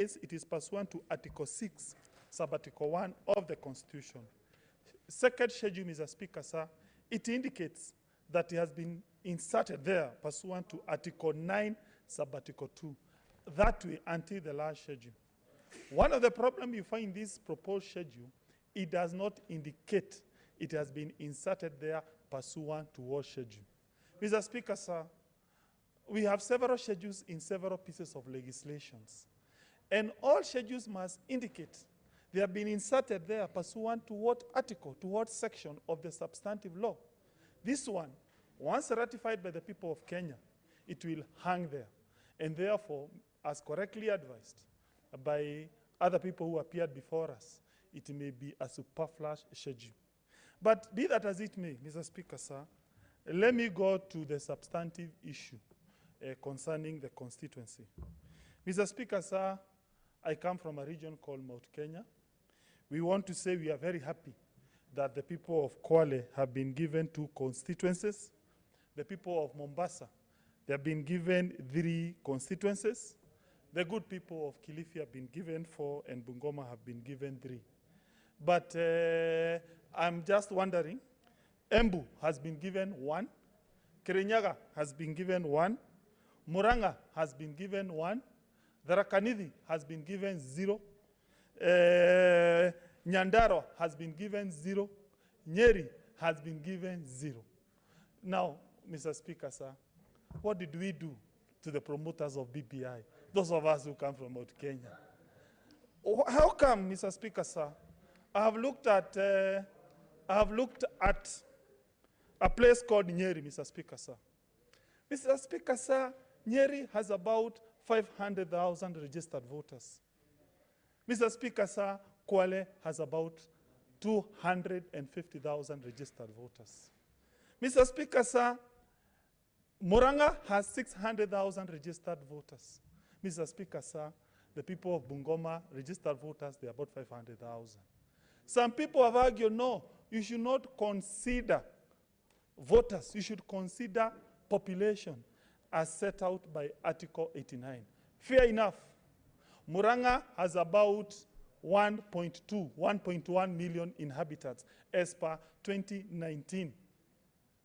it is pursuant to Article 6, Sub-Article 1 of the Constitution. Second schedule, Mr. Speaker, sir, it indicates that it has been inserted there pursuant to Article 9, Sub-Article 2. That way until the last schedule. One of the problems you find in this proposed schedule, it does not indicate it has been inserted there pursuant to what schedule. Mr. Speaker, sir, we have several schedules in several pieces of legislations. And all schedules must indicate they have been inserted there pursuant to what article, to what section of the substantive law. This one, once ratified by the people of Kenya, it will hang there. And therefore, as correctly advised by other people who appeared before us, it may be a superfluous schedule. But be that as it may, Mr. Speaker, sir, let me go to the substantive issue concerning the constituency. Mr. Speaker, sir, I come from a region called Mount Kenya. We want to say we are very happy that the people of Kwale have been given 2 constituencies. The people of Mombasa, they have been given 3 constituencies. The good people of Kilifi have been given 4, and Bungoma have been given 3. But I'm just wondering, Embu has been given 1, Kirinyaga has been given 1, Muranga has been given 1, Tharaka-Nithi has been given 0, Nyandarua has been given 0, Nyeri has been given 0. Now, Mr. Speaker, sir, what did we do to the promoters of BBI, those of us who come from Mount Kenya? How come, Mr. Speaker, sir, I have looked at a place called Nyeri, Mr. Speaker, sir. Mr. Speaker, sir, Nyeri has about 500,000 registered voters. Mr. Speaker, sir, Kwale has about 250,000 registered voters. Mr. Speaker, sir, Muranga has 600,000 registered voters. Mr. Speaker, sir, the people of Bungoma, registered voters, they are about 500,000. Some people have argued, no, you should not consider voters, you should consider population as set out by Article 89. Fair enough. Muranga has about 1.1 million inhabitants as per 2019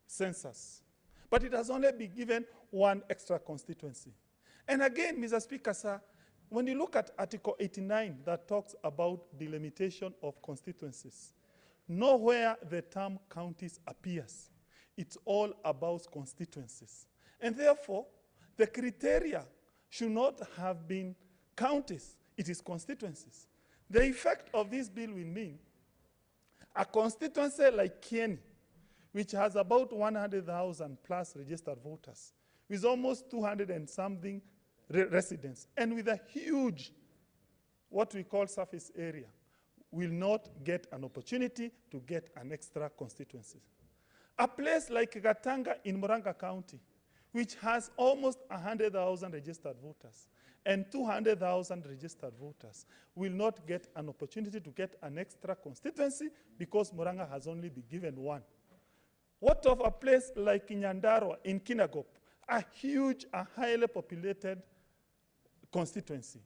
census. But it has only been given 1 extra constituency. And again, Mr. Speaker, sir, when you look at Article 89 that talks about delimitation of constituencies, nowhere the term counties appears. It's all about constituencies. And therefore, the criteria should not have been counties, it is constituencies. The effect of this bill will mean a constituency like Kieni, which has about 100,000 plus registered voters, with almost 200 and something residents, and with a huge, what we call surface area, will not get an opportunity to get an extra constituency. A place like Gatanga in Muranga County, which has almost 100,000 registered voters and 200,000 registered voters, will not get an opportunity to get an extra constituency because Muranga has only been given 1. What of a place like Nyandarua in Kinangop, a huge, a highly populated constituency?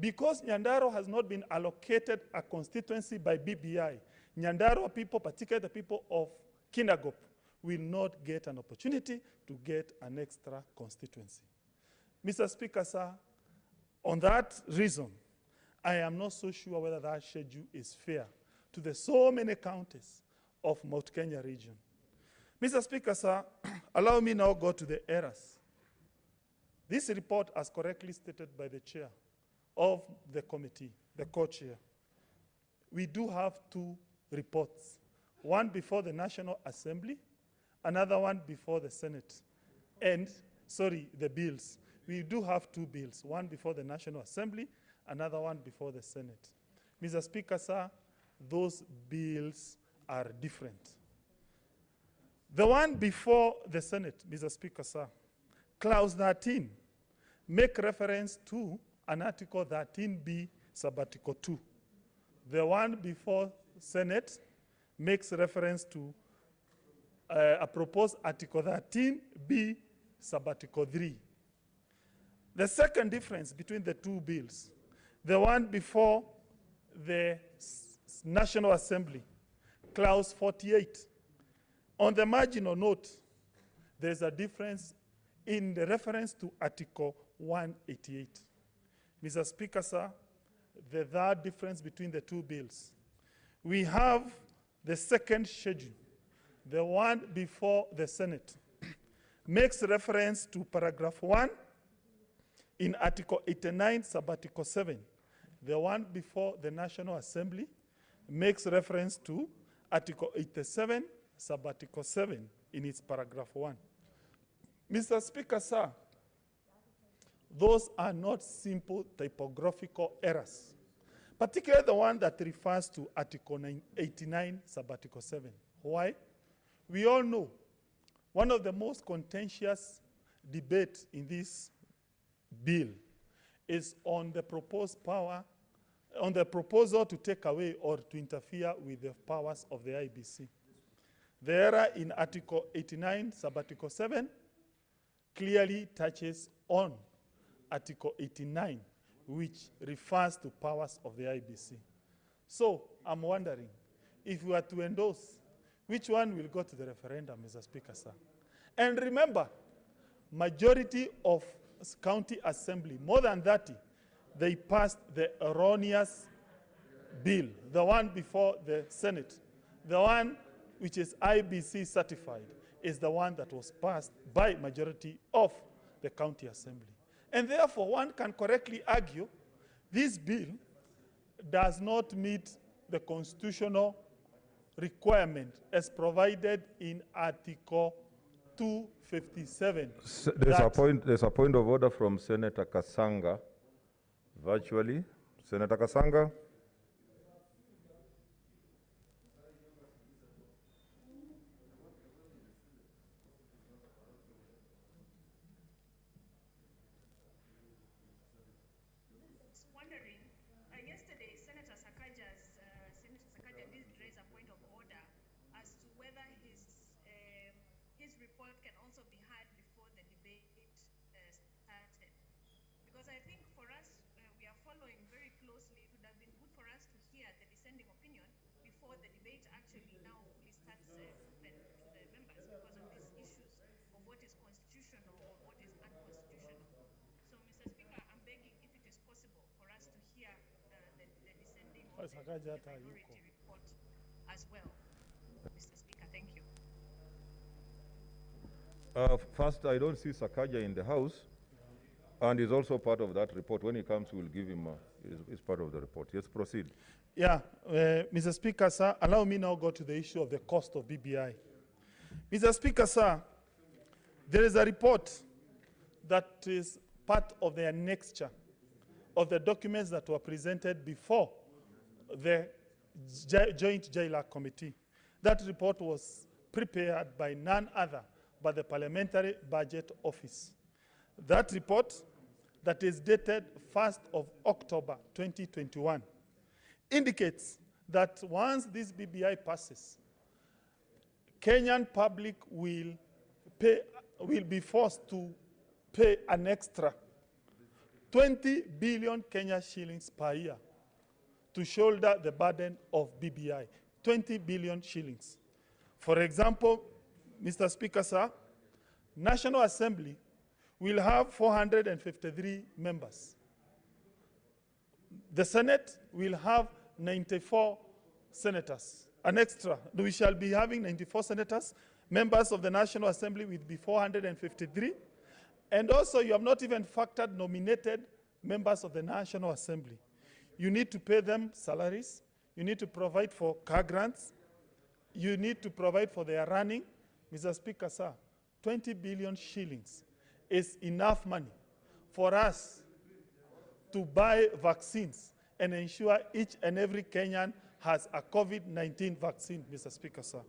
Because Nyandarua has not been allocated a constituency by BBI, Nyandarua people, particularly the people of Kinangop, will not get an opportunity to get an extra constituency. Mr. Speaker, sir, on that reason, I am not so sure whether that schedule is fair to the so many counties of Mount Kenya region. Mr. Speaker, sir, allow me now go to the errors. This report, as correctly stated by the chair of the committee, the co-chair, we do have 2 reports, one before the National Assembly, another one before the Senate, and, sorry, the bills. We do have 2 bills, one before the National Assembly, another one before the Senate. Mr. Speaker, sir, those bills are different. The one before the Senate, Mr. Speaker, sir, Clause 13, make reference to an Article 13B, Sub-Article 2. The one before Senate makes reference to a proposed Article 13B, Sub-Article 3. The second difference between the 2 bills The one before the National Assembly, Clause 48. On the marginal note, there's a difference in the reference to Article 188. Mr. Speaker, sir, the third difference between the two bills. We have the second schedule, the one before the Senate, makes reference to paragraph 1 in Article 89, Subarticle 7. The one before the National Assembly makes reference to Article 87, Subarticle 7 in its paragraph 1. Mr. Speaker, sir, those are not simple typographical errors, particularly the one that refers to Article 89, Subarticle 7. Why? We all know one of the most contentious debates in this bill is on the proposed power, on the proposal to take away or to interfere with the powers of the IEBC. The error in Article 89, Subarticle 7 clearly touches on Article 89, which refers to powers of the IEBC. So I'm wondering, if we are to endorse, which one will go to the referendum, Mr. Speaker, sir? And remember, majority of county assembly, more than 30, they passed the erroneous bill, the one before the Senate. The one which is IEBC certified is the one that was passed by majority of the county assembly. And therefore, one can correctly argue this bill does not meet the constitutional requirement as provided in Article 257. There's a point of order from Senator Kasanga, virtually. Senator Kasanga. Yesterday, Senator Sakaja did raise a point of order as to whether his report can also be heard before the debate started. Because I think for us, we are following very closely. It would have been good for us to hear the dissenting opinion before the debate actually now fully starts open to the members because of these issues of what is constitutional or what is unconstitutional. So, Mr. Speaker, I'm begging if it is possible for us to hear the dissenting or the minority report as well. Mr. Speaker, thank you. First, I don't see Sakaja in the House, and he's also part of that report. When he comes, we'll give him, he's part of the report. Yes, proceed. Yeah, Mr. Speaker, sir, allow me now go to the issue of the cost of BBI. Mr. Speaker, sir, there is a report that is part of the annexure of the documents that were presented before the Joint Jailer Committee. That report was prepared by none other but the Parliamentary Budget Office. That report, that is dated 1st of October 2021, indicates that once this BBI passes, Kenyan public will be forced to pay an extra 20 billion Kenya shillings per year to shoulder the burden of BBI, 20 billion shillings. For example, Mr. Speaker, sir, National Assembly will have 453 members. The Senate will have 94 senators, an extra. We shall be having 94 senators. Members of the National Assembly will be 453. And also, you have not even factored nominated members of the National Assembly. You need to pay them salaries. You need to provide for car grants. You need to provide for their running. Mr. Speaker, sir, 20 billion shillings is enough money for us to buy vaccines and ensure each and every Kenyan has a COVID-19 vaccine, Mr. Speaker, sir.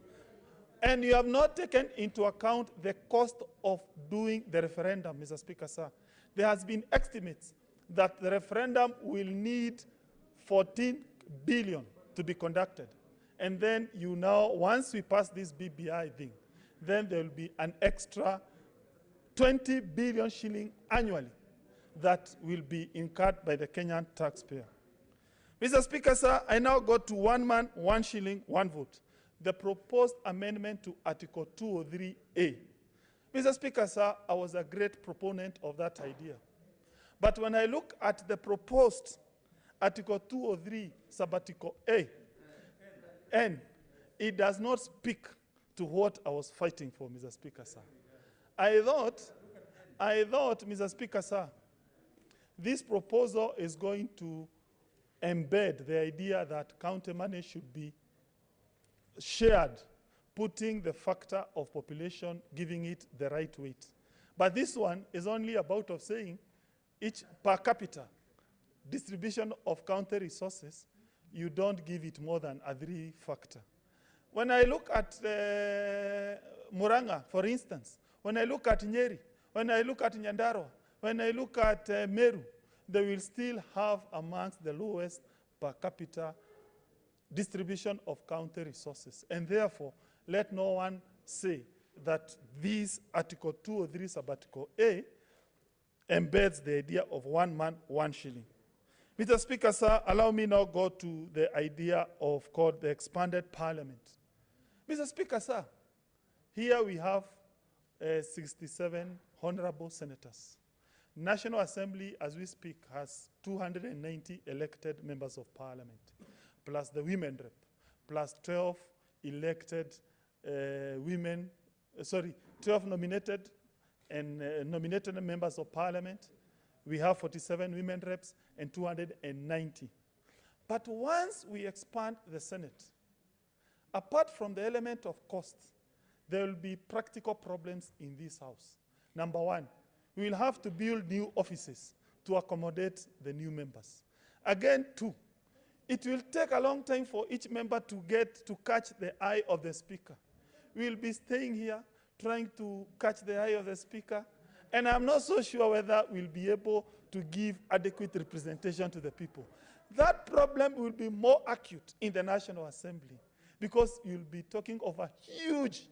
And you have not taken into account the cost of doing the referendum, Mr. Speaker, sir. There has been estimates that the referendum will need 14 billion to be conducted. And then you now, once we pass this BBI thing, then there will be an extra 20 billion shilling annually that will be incurred by the Kenyan taxpayer. Mr. Speaker, sir, I now go to 1 man, 1 shilling, 1 vote. The proposed amendment to Article 203A. Mr. Speaker, sir, I was a great proponent of that idea. But when I look at the proposed Article 203, Subarticle A, N, it does not speak to what I was fighting for, Mr. Speaker, sir. I thought, Mr. Speaker, sir, this proposal is going to embed the idea that county money should be shared, putting the factor of population, giving it the right weight. But this one is only about of saying each per capita distribution of county resources, you don't give it more than a 3 factor. When I look at Muranga, for instance, when I look at Nyeri, when I look at Nyandarua, when I look at Meru, they will still have amongst the lowest per capita distribution of county resources. And therefore, let no one say that this Article 203 Subarticle A embeds the idea of 1 man, 1 shilling. Mr. Speaker, sir, allow me now go to the idea of called the expanded parliament. Mr. Speaker, sir, here we have 67 honorable senators. National Assembly, as we speak, has 290 elected members of parliament, plus the women rep, plus 12 elected 12 nominated and nominated members of parliament. We have 47 women reps and 290. But once we expand the Senate, apart from the element of cost, there will be practical problems in this house. Number one, we will have to build new offices to accommodate the new members. Again, 2, it will take a long time for each member to get to catch the eye of the speaker. We will be staying here trying to catch the eye of the speaker, and I'm not so sure whether we'll be able to give adequate representation to the people. That problem will be more acute in the National Assembly because you'll be talking of a huge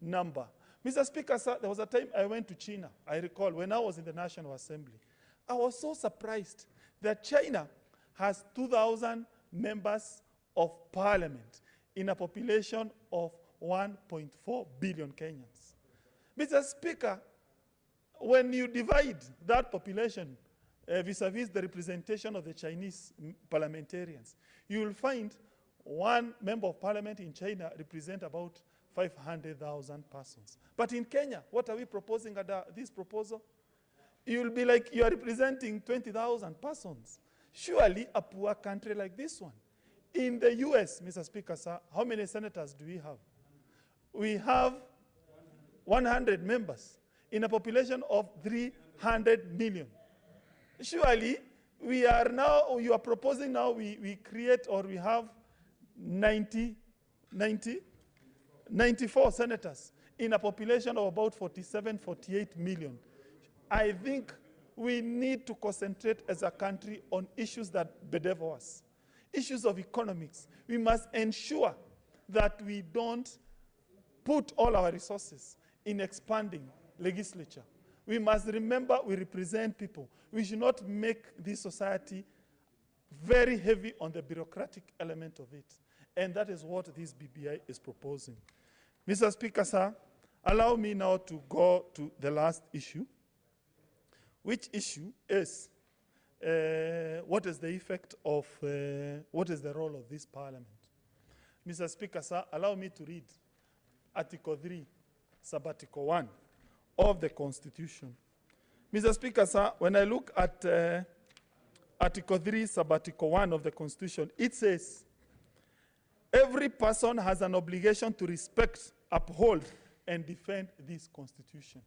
number. Mr. Speaker, sir, there was a time I went to China, I recall, when I was in the National Assembly. I was so surprised that China has 2,000 members of parliament in a population of 1.4 billion Kenyans. Mr. Speaker, when you divide that population vis-a-vis the representation of the Chinese parliamentarians, you will find 1 member of parliament in China represent about 500,000 persons. But in Kenya, what are we proposing under this proposal? You'll be like you are representing 20,000 persons. Surely a poor country like this one. In the US, Mr. Speaker, sir, how many senators do we have? We have 100 members in a population of 300 million. Surely, you are proposing now we create or we have 94 senators in a population of about 47, 48 million. I think we need to concentrate as a country on issues that bedevil us, issues of economics. We must ensure that we don't put all our resources in expanding legislature. We must remember we represent people. We should not make this society very heavy on the bureaucratic element of it. And that is what this BBI is proposing. Mr. Speaker, sir, allow me now to go to the last issue, which issue is what is the effect of, what is the role of this parliament? Mr. Speaker, sir, allow me to read Article 3, Subarticle 1 of the Constitution. Mr. Speaker, sir, when I look at Article 3, Subarticle 1 of the Constitution, it says, every person has an obligation to respect, uphold, and defend this Constitution.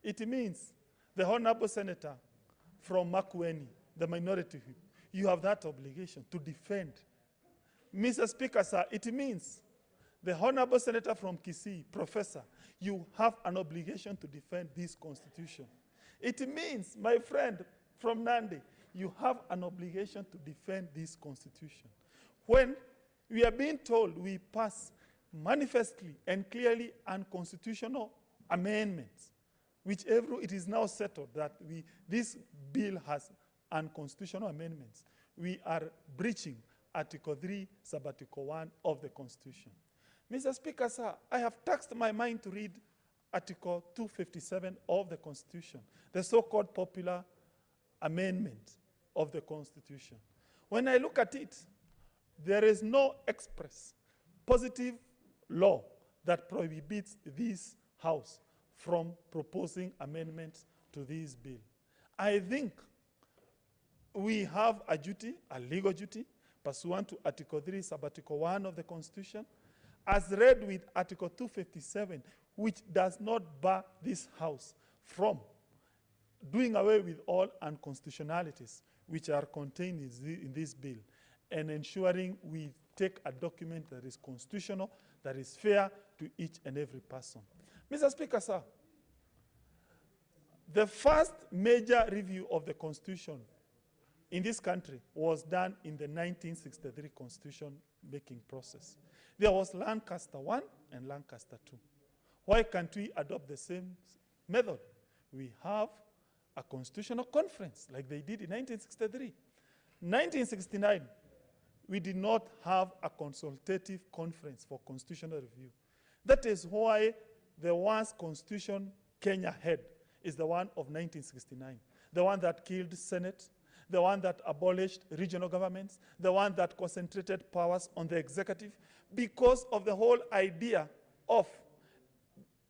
It means the Honorable Senator from Makueni, the minority whip, you have that obligation to defend. Mr. Speaker, sir, it means the Honorable Senator from Kisii, Professor, you have an obligation to defend this Constitution. It means, my friend from Nandi, you have an obligation to defend this Constitution. When we are being told we pass manifestly and clearly unconstitutional amendments, whichever it is now settled that this bill has unconstitutional amendments, we are breaching Article 3, Sub-Article 1 of the Constitution. Mr. Speaker, sir, I have taxed my mind to read Article 257 of the Constitution, the so-called popular amendment of the Constitution. When I look at it, there is no express positive law that prohibits this House from proposing amendments to this bill. I think we have a duty, a legal duty, pursuant to Article 3, Sub-Article 1 of the Constitution, as read with Article 257, which does not bar this House from doing away with all unconstitutionalities which are contained in this bill, and ensuring we take a document that is constitutional, that is fair to each and every person. Mr. Speaker, sir, the first major review of the Constitution in this country was done in the 1963 Constitution-making process. There was Lancaster 1 and Lancaster 2. Why can't we adopt the same method? We have a constitutional conference like they did in 1963. 1969, we did not have a consultative conference for constitutional review. That is why the worst constitution Kenya had is the one of 1969, the one that killed Senate, the one that abolished regional governments, the one that concentrated powers on the executive, because of the whole idea of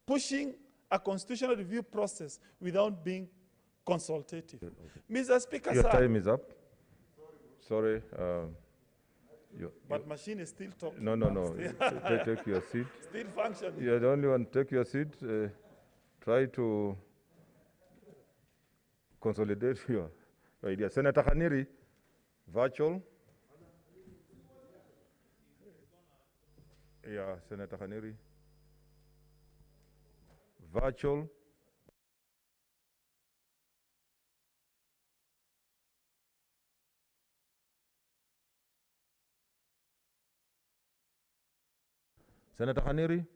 pushing a constitutional review process without being consultative. Okay. Mr. Speaker, your sir, time is up. Sorry. But machine is still talking. No. Take your seat. Still functioning. You're the only one. Take your seat. Try to consolidate your idea. Senator Khaniri, virtual. Yeah, Senator Khaniri. Virtual. Senator Khaniri.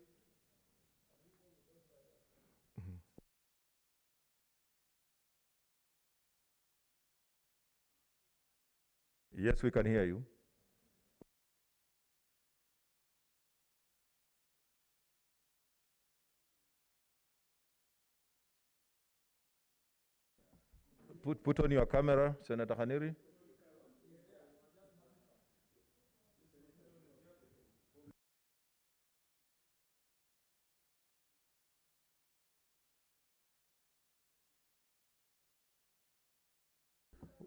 Yes, we can hear you. Put on your camera, Senator Khaniri.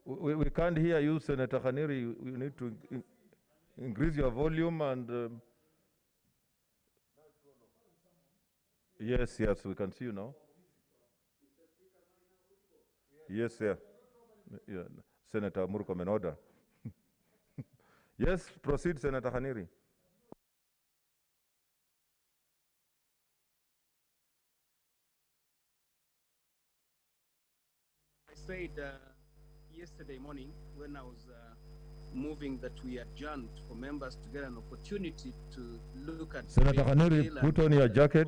We can't hear you, Senator Khaniri. You need to increase your volume and... Yes, we can see you now. Yes, sir. Yeah. Senator Murkomen, in order. Yes, proceed, Senator Khaniri. I said yesterday morning when I was moving that we adjourned for members to get an opportunity to look at... Senator Khaniri, put on your jacket.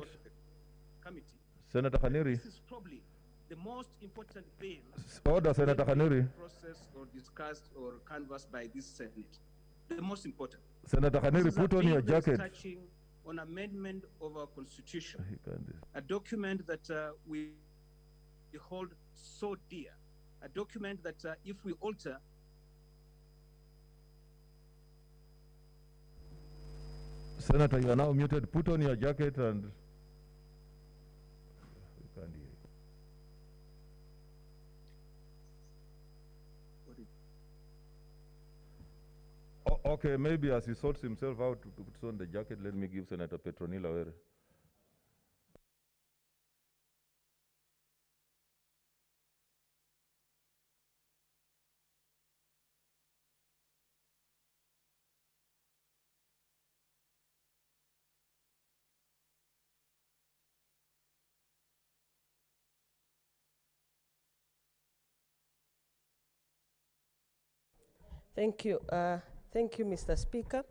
Committee. Senator Khaniri. This is probably the most important bill... Order, Senator Khaniri. ...processed or discussed or canvassed by this Senate. The most important. Senator Khaniri, put on your jacket. Touching on amendment of our Constitution. A document that we hold so dear. A document that if we alter... Senator, you are now muted. Put on your jacket and... We can't hear you. Okay, maybe as he sorts himself out to put on the jacket, let me give Senator Petronila Were. Thank you. Thank you, Mr. Speaker,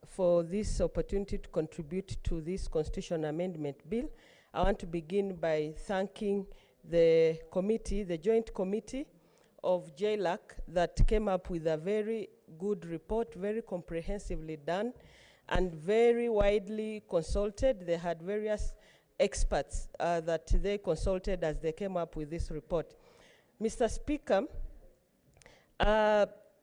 for this opportunity to contribute to this Constitution Amendment Bill. I want to begin by thanking the committee, the joint committee of JLAC that came up with a very good report, very comprehensively done, and very widely consulted. They had various experts that they consulted as they came up with this report. Mr. Speaker,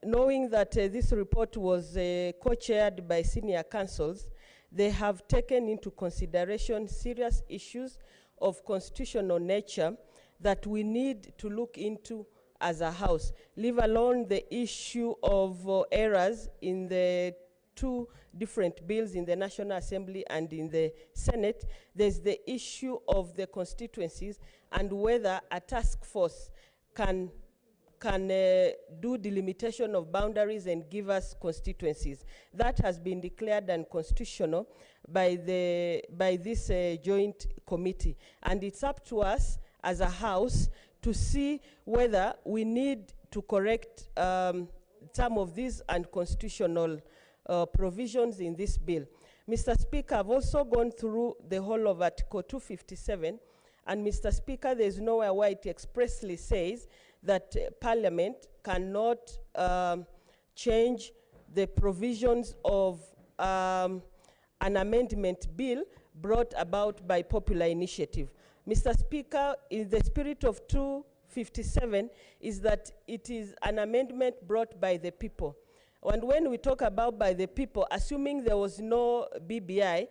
knowing that this report was co-chaired by senior counsels, they have taken into consideration serious issues of constitutional nature that we need to look into as a House, leave alone the issue of errors in the two different bills in the National Assembly and in the Senate. There's the issue of the constituencies and whether a task force can do delimitation of boundaries and give us constituencies. That has been declared unconstitutional by this joint committee. And it's up to us as a House to see whether we need to correct some of these unconstitutional provisions in this bill. Mr. Speaker, I've also gone through the whole of Article 257, and Mr. Speaker, there's nowhere where it expressly says that Parliament cannot change the provisions of an amendment bill brought about by popular initiative. Mr. Speaker, in the spirit of 257 is that it is an amendment brought by the people. And when we talk about by the people, assuming there was no BBI,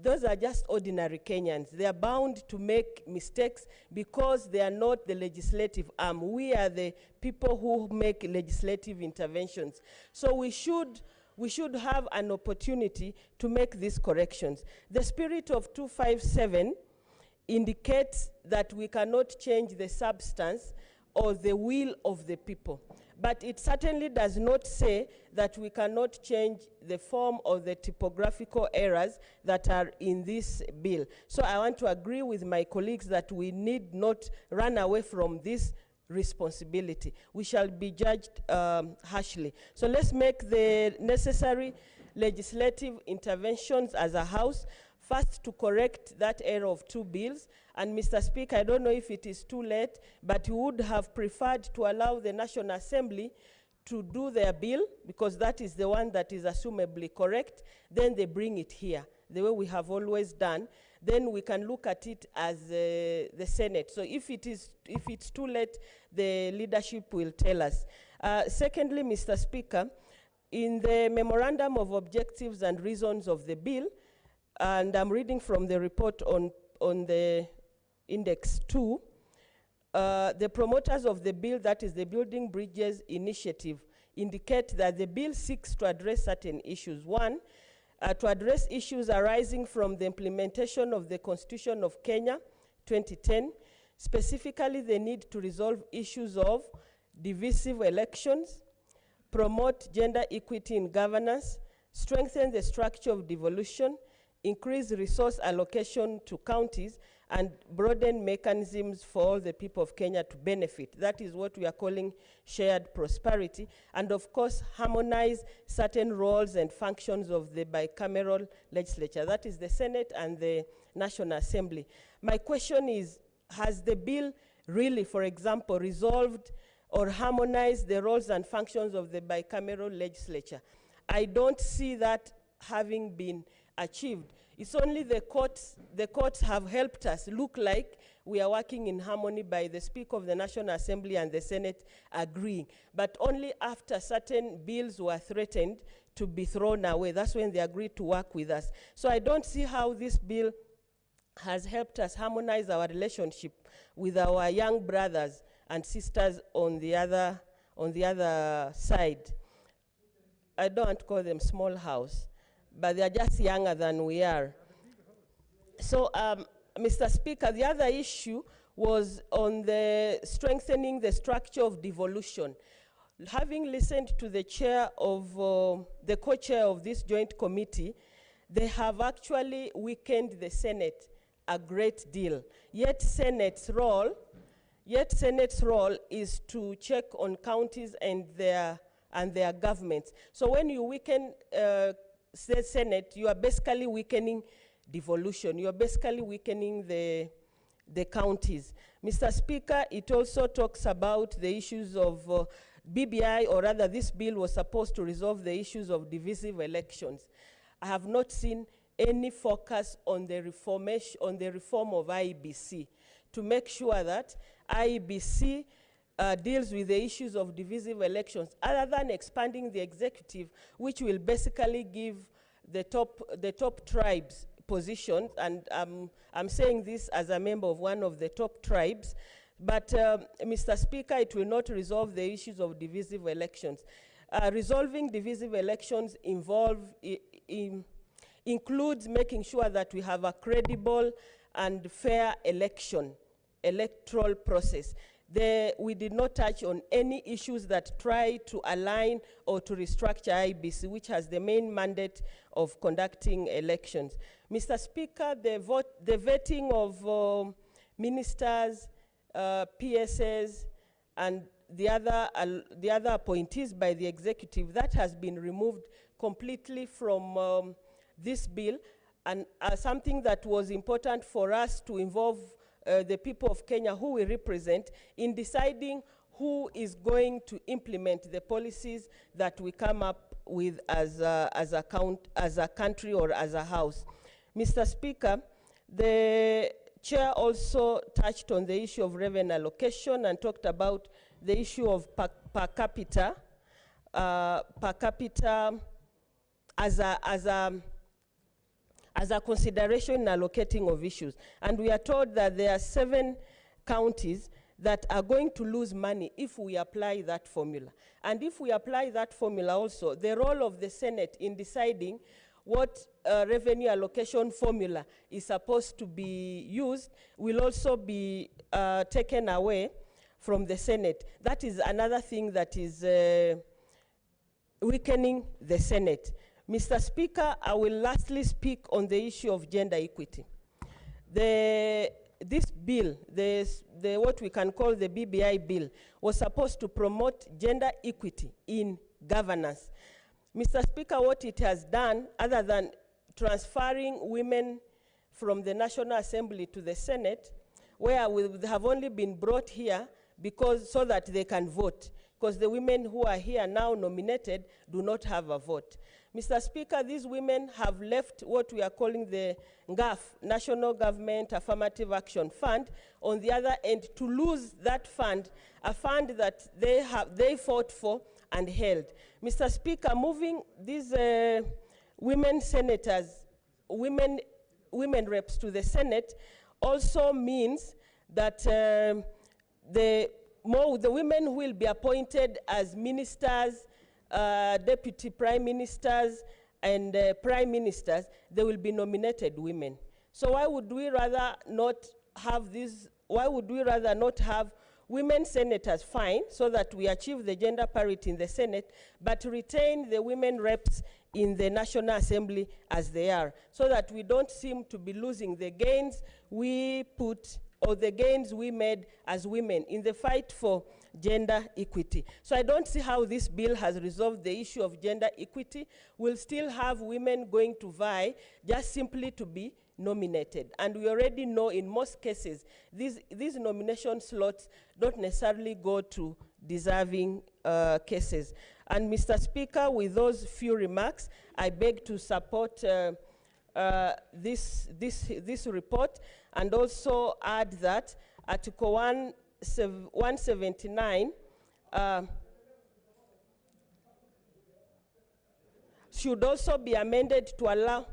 those are just ordinary Kenyans. They are bound to make mistakes because they are not the legislative arm. We are the people who make legislative interventions. So we should have an opportunity to make these corrections. The spirit of 257 indicates that we cannot change the substance or the will of the people. But it certainly does not say that we cannot change the form or the typographical errors that are in this bill. So I want to agree with my colleagues that we need not run away from this responsibility. We shall be judged harshly. So let's make the necessary legislative interventions as a House, first to correct that error of two bills. And Mr. Speaker, I don't know if it is too late, but we would have preferred to allow the National Assembly to do their bill, because that is the one that is assumably correct. Then they bring it here, the way we have always done. Then we can look at it as the Senate. So if it's too late, the leadership will tell us. Secondly, Mr. Speaker, in the Memorandum of Objectives and Reasons of the bill, and I'm reading from the report on the Index 2, the promoters of the bill, that is the Building Bridges Initiative, indicate that the bill seeks to address certain issues. One, to address issues arising from the implementation of the Constitution of Kenya 2010, specifically the need to resolve issues of divisive elections, promote gender equity in governance, strengthen the structure of devolution, increase resource allocation to counties, and broaden mechanisms for all the people of Kenya to benefit. That is what we are calling shared prosperity. And of course, harmonize certain roles and functions of the bicameral legislature. That is the Senate and the National Assembly. My question is, has the bill really, for example, resolved or harmonized the roles and functions of the bicameral legislature? I don't see that having been achieved. It's only the courts have helped us look like we are working in harmony by the Speaker of the National Assembly and the Senate agreeing, but only after certain bills were threatened to be thrown away. That's when they agreed to work with us. So I don't see how this bill has helped us harmonize our relationship with our young brothers and sisters on the other side. I don't want to call them small house, but they are just younger than we are. So, Mr. Speaker, the other issue was on the strengthening the structure of devolution. Having listened to the chair of, the co-chair of this joint committee, they have actually weakened the Senate a great deal. Yet Senate's role is to check on counties and their governments. So when you weaken the Senate, you are basically weakening devolution. You're basically weakening the counties. Mr. Speaker, it also talks about the issues of BBI, or rather this bill was supposed to resolve the issues of divisive elections. I have not seen any focus on the reform of IEBC to make sure that IEBC deals with the issues of divisive elections, other than expanding the executive, which will basically give the top tribes positions, and I'm saying this as a member of one of the top tribes, but Mr. Speaker, it will not resolve the issues of divisive elections. Resolving divisive elections includes making sure that we have a credible and fair electoral process. We did not touch on any issues that try to align or to restructure IEBC, which has the main mandate of conducting elections. Mr. Speaker, the vetting of ministers, PSs, and the other appointees by the executive, that has been removed completely from this bill, and something that was important for us to involve the people of Kenya who we represent in deciding who is going to implement the policies that we come up with as a country or as a house. Mr. Speaker, the chair also touched on the issue of revenue allocation and talked about the issue of per capita as a consideration in allocating of issues. And we are told that there are 7 counties that are going to lose money if we apply that formula. And if we apply that formula also, the role of the Senate in deciding what revenue allocation formula is supposed to be used will also be taken away from the Senate. That is another thing that is weakening the Senate. Mr. Speaker, I will lastly speak on the issue of gender equity. This bill, what we can call the BBI bill, was supposed to promote gender equity in governance. Mr. Speaker, what it has done, other than transferring women from the National Assembly to the Senate, where they have only been brought here so that they can vote, because the women who are here now nominated do not have a vote. Mr. Speaker, these women have left what we are calling the NGAF, National Government Affirmative Action Fund, on the other end, to lose that fund, a fund that they fought for and held. Mr. Speaker, moving these women senators, women reps to the Senate also means that the women who will be appointed as ministers, deputy prime ministers, and prime ministers, they will be nominated women. So why would we rather not have this? Why would we rather not have women senators? Fine, so that we achieve the gender parity in the Senate, but retain the women reps in the National Assembly as they are, so that we don't seem to be losing the gains we put or the gains we made as women in the fight for gender equity. So I don't see how this bill has resolved the issue of gender equity. We'll still have women going to vie just simply to be nominated. And we already know in most cases, these nomination slots don't necessarily go to deserving cases. And Mr. Speaker, with those few remarks, I beg to support this report, and also add that Article 179 should also be amended to allow,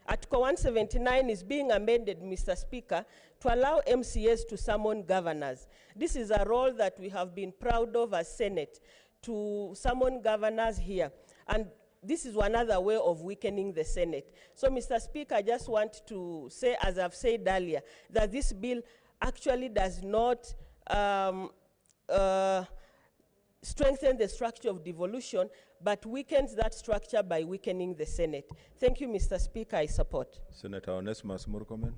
Article 179 is being amended, Mr. Speaker, to allow MCAs to summon governors. This is a role that we have been proud of as Senate, to summon governors here. And this is another way of weakening the Senate. So, Mr. Speaker, I just want to say, as I've said earlier, that this bill actually does not strengthen the structure of devolution, but weakens that structure by weakening the Senate. Thank you, Mr. Speaker. I support. Senator Onesmus Murkomen.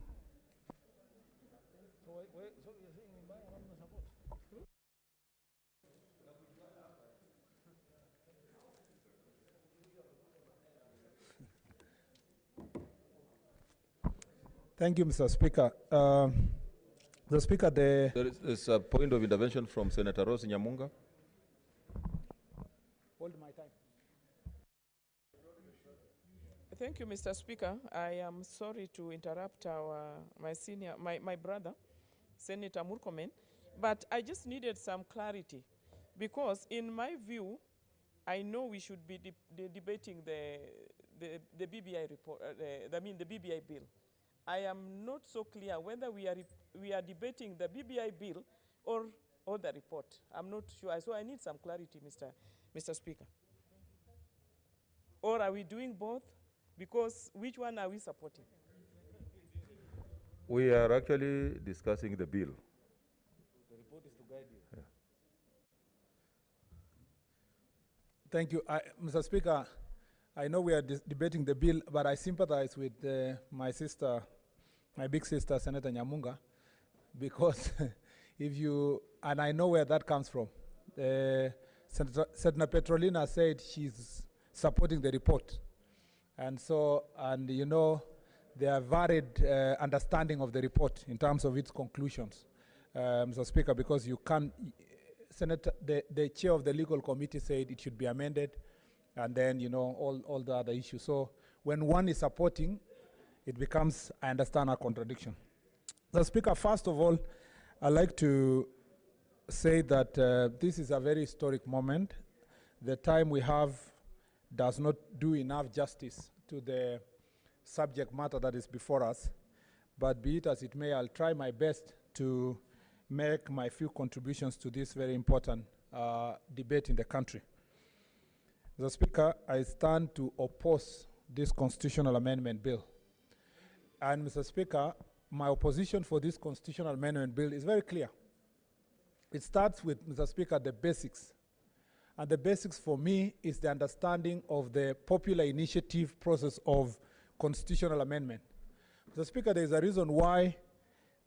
Thank you, Mr. Speaker. The Speaker, There's a point of intervention from Senator Rose Nyamunga. Hold my time. Thank you, Mr. Speaker. I am sorry to interrupt my brother, Senator Murkomen, but I just needed some clarity because in my view, I know we should be debating the BBI report, the BBI bill. I am not so clear whether we are debating the BBI bill or the report. I'm not sure, so I need some clarity, Mr. Speaker. Or are we doing both? Because which one are we supporting? We are actually discussing the bill. The report is to guide you. Yeah. Thank you. Mr. Speaker, I know we are debating the bill, but I sympathize with my sister, my big sister, Senator Nyamunga, because and I know where that comes from. Senator Petrolina said she's supporting the report. And so, you know, there are varied understanding of the report in terms of its conclusions, Mr. Speaker, because you can't, the chair of the legal committee said it should be amended, and then, you know, all the other issues. So when one is supporting, it becomes, I understand, a contradiction. Mr. Speaker, first of all, I'd like to say that this is a very historic moment. The time we have does not do enough justice to the subject matter that is before us. But be it as it may, I'll try my best to make my few contributions to this very important debate in the country. Mr. Speaker, I stand to oppose this constitutional amendment bill. And Mr. Speaker, my opposition for this constitutional amendment bill is very clear. It starts with, Mr. Speaker, the basics. And the basics for me is the understanding of the popular initiative process of constitutional amendment. Mr. Speaker, there is a reason why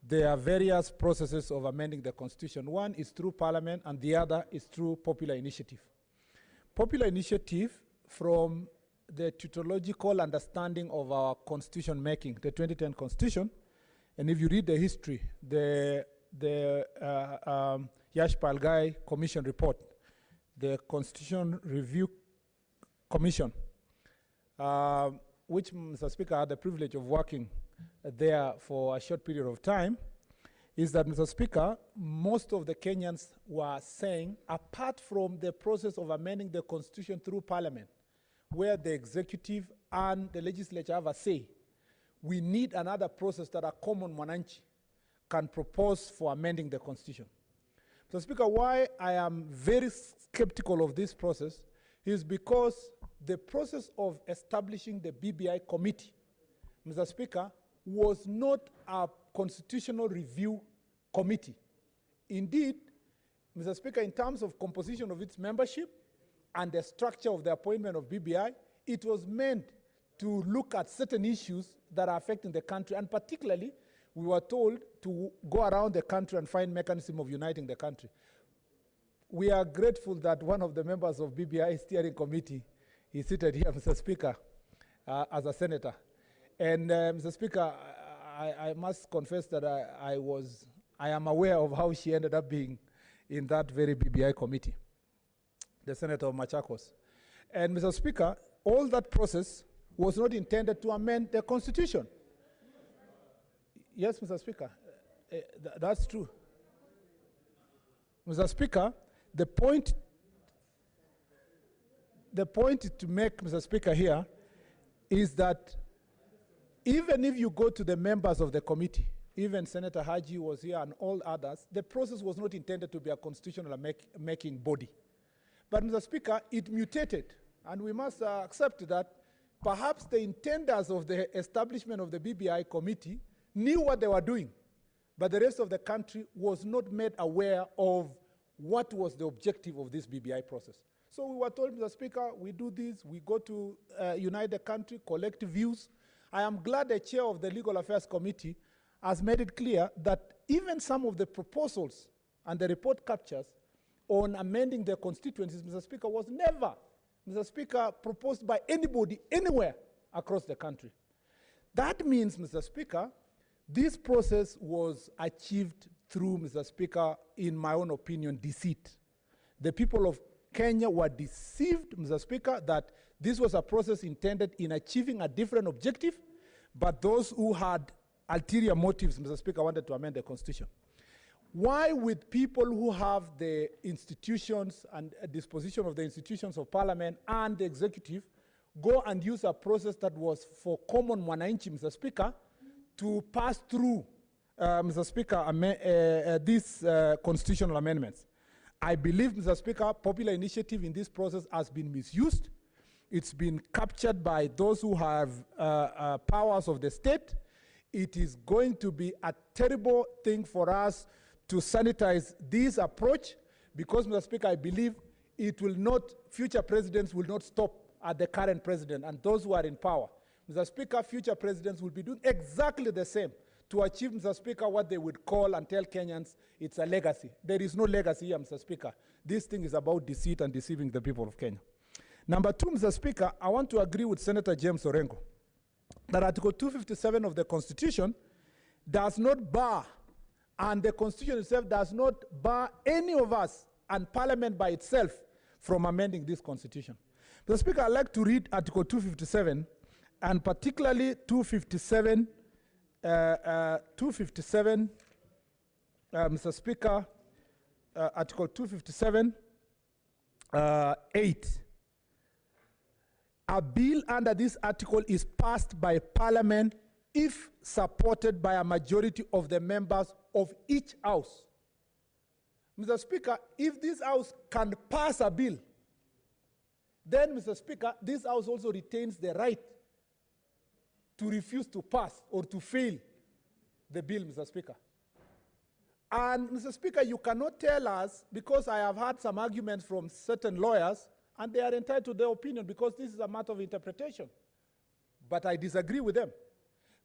there are various processes of amending the Constitution. One is through Parliament, and the other is through popular initiative. Popular initiative, from the tautological understanding of our Constitution making, the 2010 Constitution, and if you read the history, the Yash Palgai Commission report, the Constitution Review Commission, which, Mr. Speaker, I had the privilege of working there for a short period of time, is that, Mr. Speaker, most of the Kenyans were saying, apart from the process of amending the Constitution through Parliament, where the executive and the legislature have a say, we need another process that a common mwananchi can propose for amending the Constitution. Mr. Speaker, why I am very skeptical of this process is because the process of establishing the BBI committee, Mr. Speaker, was not a constitutional review committee. Indeed, Mr. Speaker, in terms of composition of its membership and the structure of the appointment of BBI, it was meant to look at certain issues that are affecting the country, and particularly, we were told to go around the country and find mechanism of uniting the country. We are grateful that one of the members of BBI steering committee is seated here, Mr. Speaker, as a senator. And Mr. Speaker, I must confess that I am aware of how she ended up being in that very BBI committee, the senator of Machakos. And Mr. Speaker, all that process was not intended to amend the Constitution. Yes, Mr. Speaker, that's true. Mr. Speaker, the point to make, Mr. Speaker, here is that even if you go to the members of the committee, even Senator Haji was here and all others, the process was not intended to be a constitutional making body. But, Mr. Speaker, it mutated, and we must accept that perhaps the intenders of the establishment of the BBI committee knew what they were doing, but the rest of the country was not made aware of what was the objective of this BBI process. So we were told, Mr. Speaker, we do this, we go to unite the country, collect views. I am glad the chair of the Legal Affairs Committee has made it clear that even some of the proposals and the report captures on amending the constituencies, Mr. Speaker, was never, Mr. Speaker, proposed by anybody, anywhere across the country. That means, Mr. Speaker, This process was achieved through, Mr. Speaker, in my own opinion, deceit. The people of Kenya were deceived, Mr. Speaker, that this was a process intended in achieving a different objective, but those who had ulterior motives, Mr. Speaker, wanted to amend the Constitution. Why would people who have the institutions and a disposition of the institutions of Parliament and the executive go and use a process that was for common mwananchi, Mr. Speaker, to pass through, Mr. Speaker, these constitutional amendments? I believe, Mr. Speaker, popular initiative in this process has been misused. It's been captured by those who have powers of the state. It is going to be a terrible thing for us to sanitize this approach because, Mr. Speaker, I believe it will not, future presidents will not stop at the current president and those who are in power. Mr. Speaker, future presidents will be doing exactly the same to achieve, Mr. Speaker, what they would call and tell Kenyans it's a legacy. There is no legacy here, Mr. Speaker. This thing is about deceit and deceiving the people of Kenya. Number two, Mr. Speaker, I want to agree with Senator James Orengo that Article 257 of the Constitution does not bar, and the Constitution itself does not bar any of us and Parliament by itself from amending this Constitution. Mr. Speaker, I'd like to read Article 257, and particularly 257, Mr. Speaker, Article 257, 8. A bill under this article is passed by Parliament if supported by a majority of the members of each house. Mr. Speaker, if this house can pass a bill, then, Mr. Speaker, this house also retains the right to refuse to pass or to fail the bill, Mr. Speaker. And, Mr. Speaker, you cannot tell us, because I have had some arguments from certain lawyers, and they are entitled to their opinion because this is a matter of interpretation. But I disagree with them.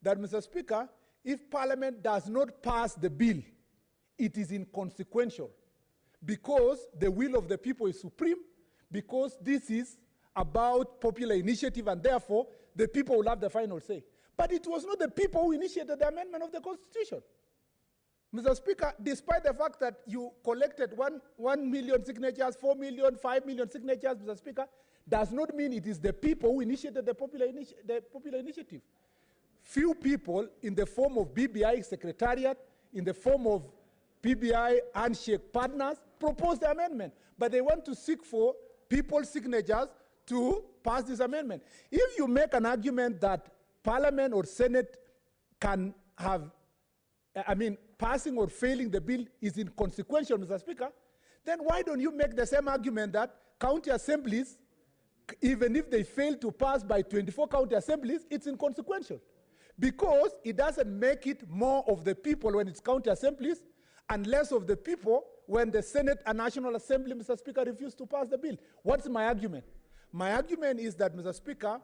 That, Mr. Speaker, if Parliament does not pass the bill, it is inconsequential because the will of the people is supreme, because this is about popular initiative and therefore the people will have the final say. But it was not the people who initiated the amendment of the Constitution. Mr. Speaker, despite the fact that you collected 1 million signatures, 4 million, 5 million signatures, Mr. Speaker, does not mean it is the people who initiated the popular initiative. Few people in the form of BBI Secretariat, in the form of PBI handshake partners, proposed the amendment. But they want to seek for people's signatures to pass this amendment. If you make an argument that Parliament or Senate can have, passing or failing the bill is inconsequential, Mr. Speaker, then why don't you make the same argument that county assemblies, even if they fail to pass by 24 county assemblies, it's inconsequential? Because it doesn't make it more of the people when it's county assemblies and less of the people when the Senate and National Assembly, Mr. Speaker, refuse to pass the bill. What's my argument? My argument is that, Mr. Speaker,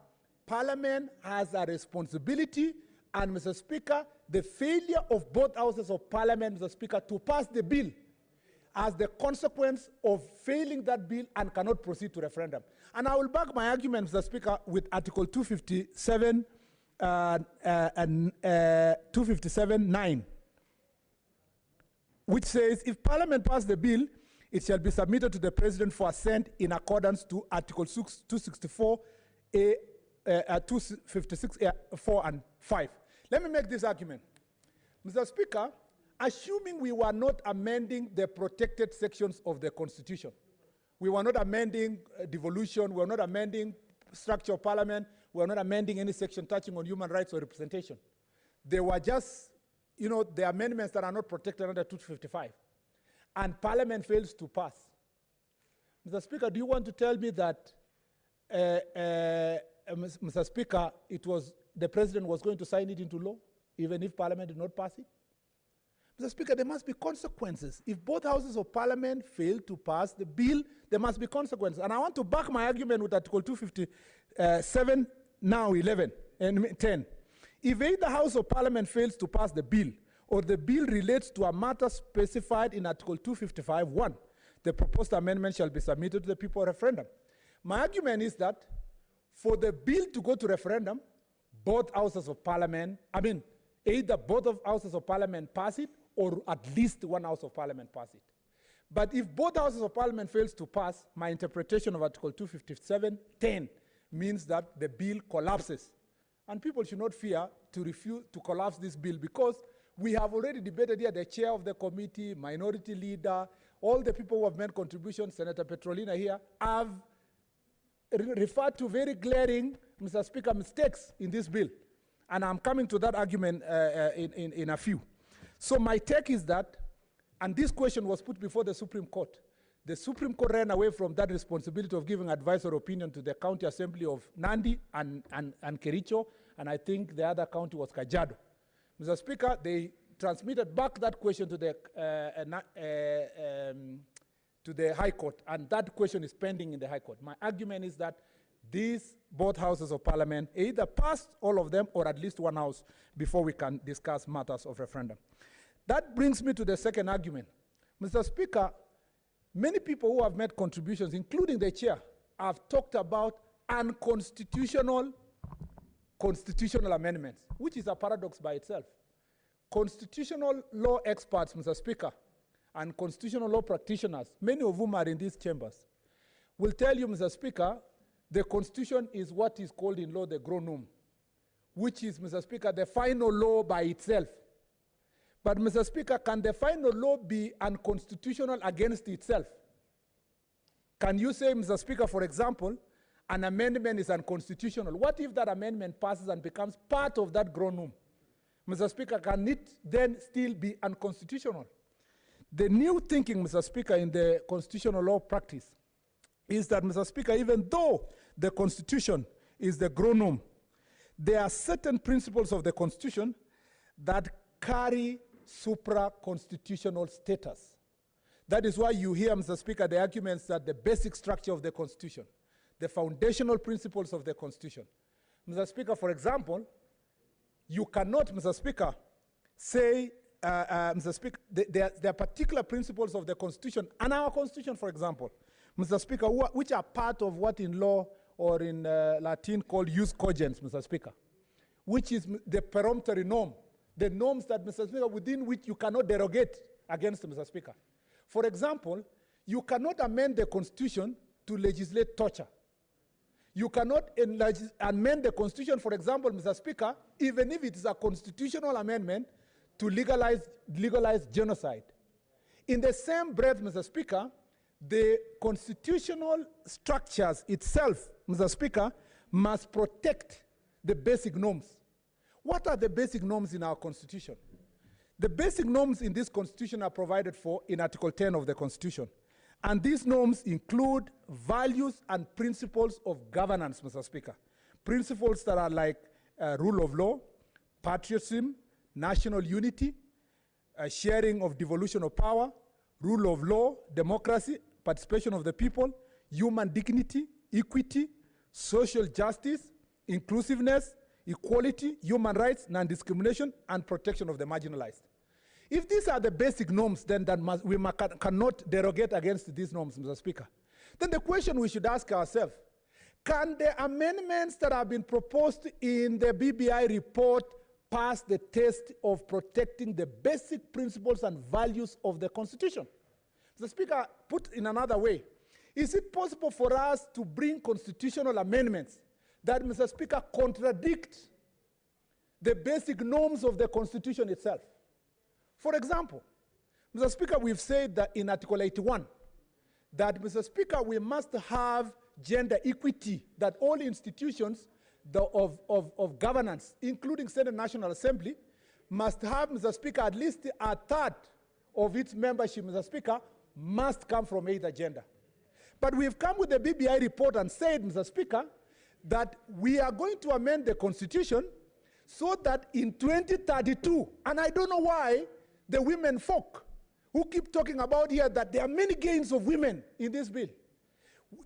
Parliament has a responsibility, and, Mr. Speaker, the failure of both houses of Parliament, Mr. Speaker, to pass the bill as the consequence of failing that bill and cannot proceed to referendum. And I will back my argument, Mr. Speaker, with Article 257 and 257(9), which says, if Parliament passes the bill, it shall be submitted to the President for assent in accordance to Article 264, 256, 4 and 5. Let me make this argument. Mr. Speaker, assuming we were not amending the protected sections of the Constitution, we were not amending devolution, we were not amending structure of Parliament, we were not amending any section touching on human rights or representation. They were just, the amendments that are not protected under 255. And Parliament fails to pass. Mr. Speaker, do you want to tell me that, Mr. Speaker, the President was going to sign it into law, even if Parliament did not pass it? Mr. Speaker, there must be consequences. If both houses of Parliament fail to pass the bill, there must be consequences. And I want to back my argument with Article 257, now 11 and 10. If either House of Parliament fails to pass the bill, or the bill relates to a matter specified in Article 255(1), the proposed amendment shall be submitted to the people referendum. My argument is that for the bill to go to referendum, both houses of Parliament, Either both of houses of parliament pass it, or at least one house of parliament pass it. But if both houses of parliament fails to pass, my interpretation of Article 257(10) means that the bill collapses. And people should not fear to refuse to collapse this bill, because we have already debated here, the chair of the committee, minority leader, all the people who have made contributions, Senator Petrolina here, have referred to very glaring, Mr. Speaker, mistakes in this bill. And I'm coming to that argument in a few. So my take is that, and this question was put before the Supreme Court. The Supreme Court ran away from that responsibility of giving advice or opinion to the County Assembly of Nandi and Kericho, and I think the other county was Kajiado. Mr. Speaker, they transmitted back that question to the High Court, and that question is pending in the High Court. My argument is that these both houses of parliament either passed all of them or at least one house before we can discuss matters of referendum. That brings me to the second argument. Mr. Speaker, many people who have made contributions, including the chair, have talked about unconstitutional constitutional amendments, which is a paradox by itself. Constitutional law experts, Mr. Speaker, and constitutional law practitioners, many of whom are in these chambers, will tell you, Mr. Speaker, the Constitution is what is called in law the gronum, which is, Mr. Speaker, the final law by itself. But, Mr. Speaker, can the final law be unconstitutional against itself? Can you say, Mr. Speaker, for example, an amendment is unconstitutional? What if that amendment passes and becomes part of that gronum? Mr. Speaker, can it then still be unconstitutional? The new thinking, Mr. Speaker, in the constitutional law practice is that, Mr. Speaker, even though the Constitution is the gronum, there are certain principles of the Constitution that carry supra-constitutional status. That is why you hear, Mr. Speaker, the arguments that the basic structure of the Constitution, the foundational principles of the Constitution. Mr. Speaker, for example, you cannot, Mr. Speaker, say, Mr. Speaker, there are particular principles of the Constitution, and our Constitution, for example, Mr. Speaker, which are part of what in law or in Latin called jus cogens, Mr. Speaker, which is the peremptory norm, the norms that, Mr. Speaker, within which you cannot derogate against, Mr. Speaker. For example, you cannot amend the Constitution to legislate torture. You cannot amend the Constitution, for example, Mr. Speaker, even if it is a constitutional amendment, to legalize genocide. In the same breath, Mr. Speaker, the constitutional structures itself, Mr. Speaker, must protect the basic norms. What are the basic norms in our Constitution? The basic norms in this Constitution are provided for in Article 10 of the Constitution. And these norms include values and principles of governance, Mr. Speaker. Principles that are like rule of law, patriotism, national unity, sharing of devolution of power, rule of law, democracy, participation of the people, human dignity, equity, social justice, inclusiveness, equality, human rights, non-discrimination, and protection of the marginalized. If these are the basic norms, then we cannot derogate against these norms, Mr. Speaker. Then the question we should ask ourselves, can the amendments that have been proposed in the BBI report pass the test of protecting the basic principles and values of the Constitution? Mr. Speaker, put in another way, is it possible for us to bring constitutional amendments that, Mr. Speaker, contradict the basic norms of the Constitution itself? For example, Mr. Speaker, we've said that in Article 81, that, Mr. Speaker, we must have gender equity, that all institutions of governance, including Senate and National Assembly, must have, Mr. Speaker, at least a third of its membership, Mr. Speaker, must come from either gender. But we've come with the BBI report and said, Mr. Speaker, that we are going to amend the Constitution so that in 2032, and I don't know why the women folk who keep talking about here that there are many gains of women in this bill.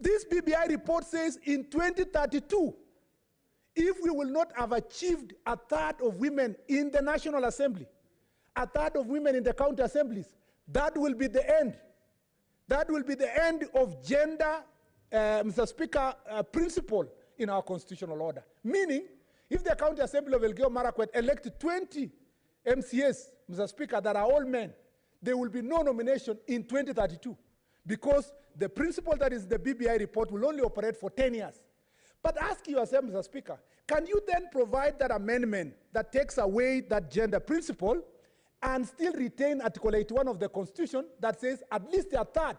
This BBI report says in 2032, if we will not have achieved a third of women in the National Assembly, a third of women in the county assemblies, that will be the end. That will be the end of gender, Mr. Speaker, principle in our constitutional order. Meaning, if the County Assembly of Elgeyo Marakwet elected 20 MCAs, Mr. Speaker, that are all men, there will be no nomination in 2032 because the principle that is the BBI report will only operate for 10 years. But ask yourself, Mr. Speaker, can you then provide that amendment that takes away that gender principle and still retain Article 81 of the Constitution that says at least a third?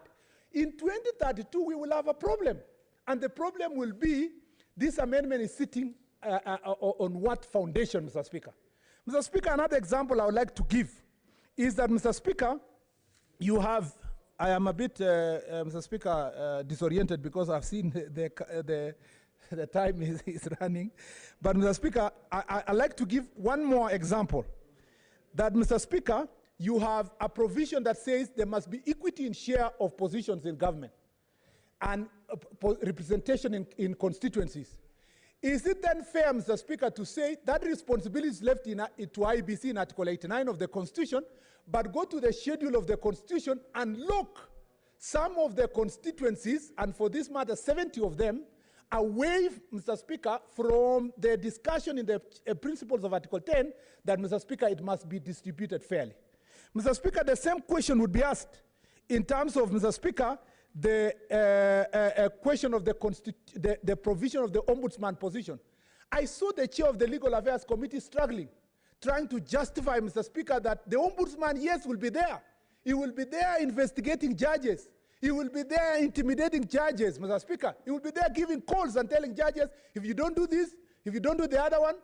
In 2032, we will have a problem. And the problem will be this amendment is sitting on what foundation, Mr. Speaker? Mr. Speaker, another example I would like to give is that, Mr. Speaker, you have, I am a bit, Mr. Speaker, disoriented because I've seen the time is running. But, Mr. Speaker, I'd like to give one more example. That, Mr. Speaker, you have a provision that says there must be equity in share of positions in government and representation in constituencies. Is it then fair, Mr. Speaker, to say that responsibility is left to IEBC in Article 89 of the Constitution, but go to the schedule of the Constitution and look, some of the constituencies, and for this matter, 70 of them, away, Mr. Speaker, from the discussion in the principles of Article 10, that, Mr. Speaker, it must be distributed fairly. Mr. Speaker, the same question would be asked in terms of, Mr. Speaker, the question of the provision of the ombudsman position. I saw the chair of the Legal Affairs Committee struggling, trying to justify, Mr. Speaker, that the ombudsman, yes, will be there. He will be there investigating judges. He will be there intimidating judges, Mr. Speaker. He will be there giving calls and telling judges, if you don't do this, if you don't do the other one,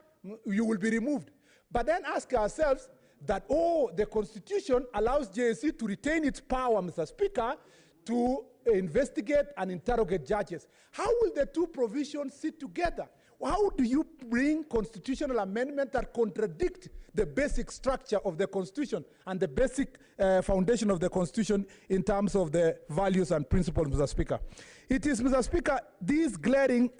you will be removed. But then ask ourselves that, oh, the Constitution allows JSC to retain its power, Mr. Speaker, to investigate and interrogate judges. How will the two provisions sit together? How do you bring constitutional amendments that contradict the basic structure of the Constitution and the basic foundation of the Constitution in terms of the values and principles, Mr. Speaker? It is, Mr. Speaker, these glaring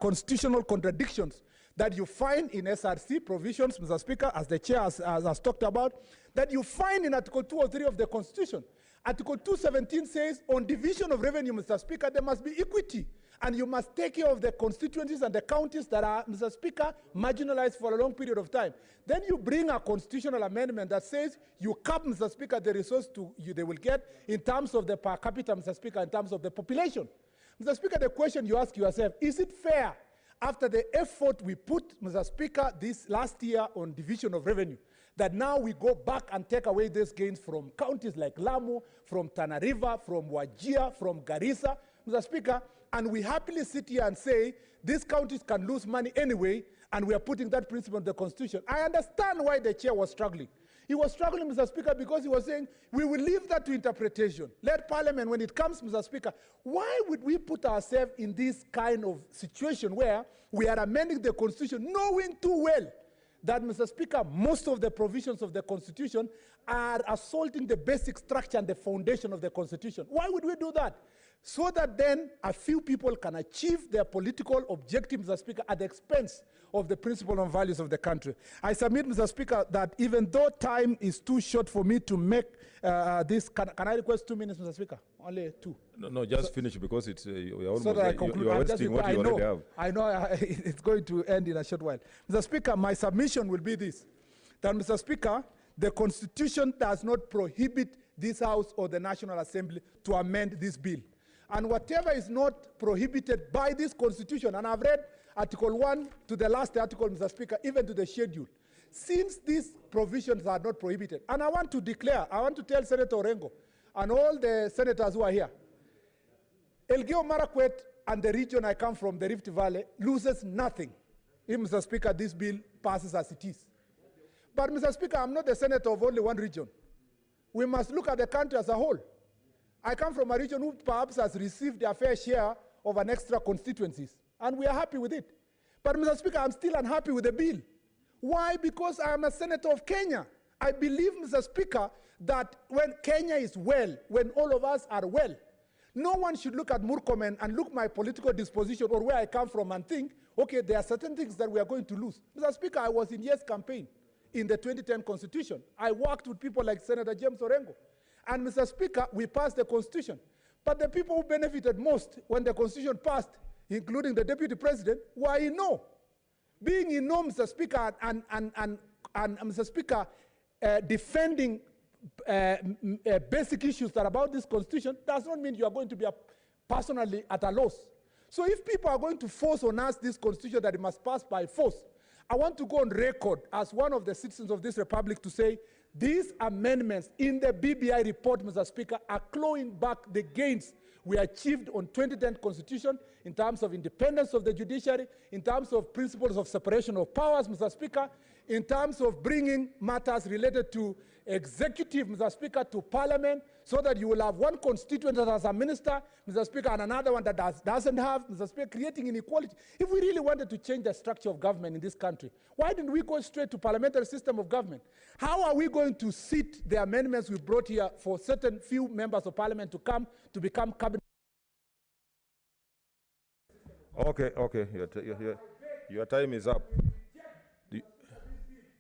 constitutional contradictions that you find in SRC provisions, Mr. Speaker, as the chair has talked about, that you find in Article 203 of the Constitution. Article 217 says, on division of revenue, Mr. Speaker, there must be equity. And you must take care of the constituencies and the counties that are, Mr. Speaker, marginalized for a long period of time. Then you bring a constitutional amendment that says you cap, Mr. Speaker, the resource they will get in terms of the per capita, Mr. Speaker, in terms of the population. Mr. Speaker, the question you ask yourself, is it fair after the effort we put, Mr. Speaker, this last year on division of revenue, that now we go back and take away these gains from counties like Lamu, from Tana River, from Wajir, from Garissa, Mr. Speaker, and we happily sit here and say these counties can lose money anyway, and we are putting that principle in the Constitution. I understand why the chair was struggling. He was struggling, Mr. Speaker, because he was saying, we will leave that to interpretation. Let Parliament, when it comes, Mr. Speaker, why would we put ourselves in this kind of situation where we are amending the Constitution knowing too well that, Mr. Speaker, most of the provisions of the Constitution are assaulting the basic structure and the foundation of the Constitution? Why would we do that? So that then a few people can achieve their political objectives, Mr. Speaker, at the expense of the principles and values of the country. I submit, Mr. Speaker, that even though time is too short for me to make this, can I request 2 minutes, Mr. Speaker? Only 2. No, just finish because it's we are almost. So that I conclude. You are wasting what you already have. I know it's going to end in a short while. Mr. Speaker, my submission will be this: that, Mr. Speaker, the Constitution does not prohibit this House or the National Assembly to amend this bill. And whatever is not prohibited by this Constitution, and I've read Article 1 to the last article, Mr. Speaker, even to the schedule, since these provisions are not prohibited, and I want to declare, I want to tell Senator Orengo and all the senators who are here, Elgeyo Marakwet and the region I come from, the Rift Valley, loses nothing if, Mr. Speaker, this bill passes as it is. But, Mr. Speaker, I'm not the senator of only one region. We must look at the country as a whole. I come from a region who perhaps has received their fair share of an extra constituencies, and we are happy with it. But, Mr. Speaker, I'm still unhappy with the bill. Why? Because I am a senator of Kenya. I believe, Mr. Speaker, that when Kenya is well, when all of us are well, no one should look at Murkomen and look my political disposition or where I come from and think, okay, there are certain things that we are going to lose. Mr. Speaker, I was in Yes campaign in the 2010 Constitution. I worked with people like Senator James Orengo. And, Mr. Speaker, we passed the Constitution. But the people who benefited most when the Constitution passed, including the Deputy President, were in no. Being in no, Mr. Speaker, and Mr. Speaker, defending basic issues that are about this constitution does not mean you are going to be personally at a loss. So if people are going to force on us this constitution that it must pass by force, I want to go on record as one of the citizens of this republic to say these amendments in the BBI report, Mr. Speaker, are clawing back the gains we achieved on 2010 Constitution in terms of independence of the judiciary, in terms of principles of separation of powers, Mr. Speaker, in terms of bringing matters related to executive, Mr. Speaker, to Parliament, so that you will have one constituent that has a minister, Mr. Speaker, and another one that doesn't have, Mr. Speaker, creating inequality. If we really wanted to change the structure of government in this country, why didn't we go straight to parliamentary system of government? How are we going to sit the amendments we brought here for certain few members of Parliament to come to become cabinet? Okay, your time is up.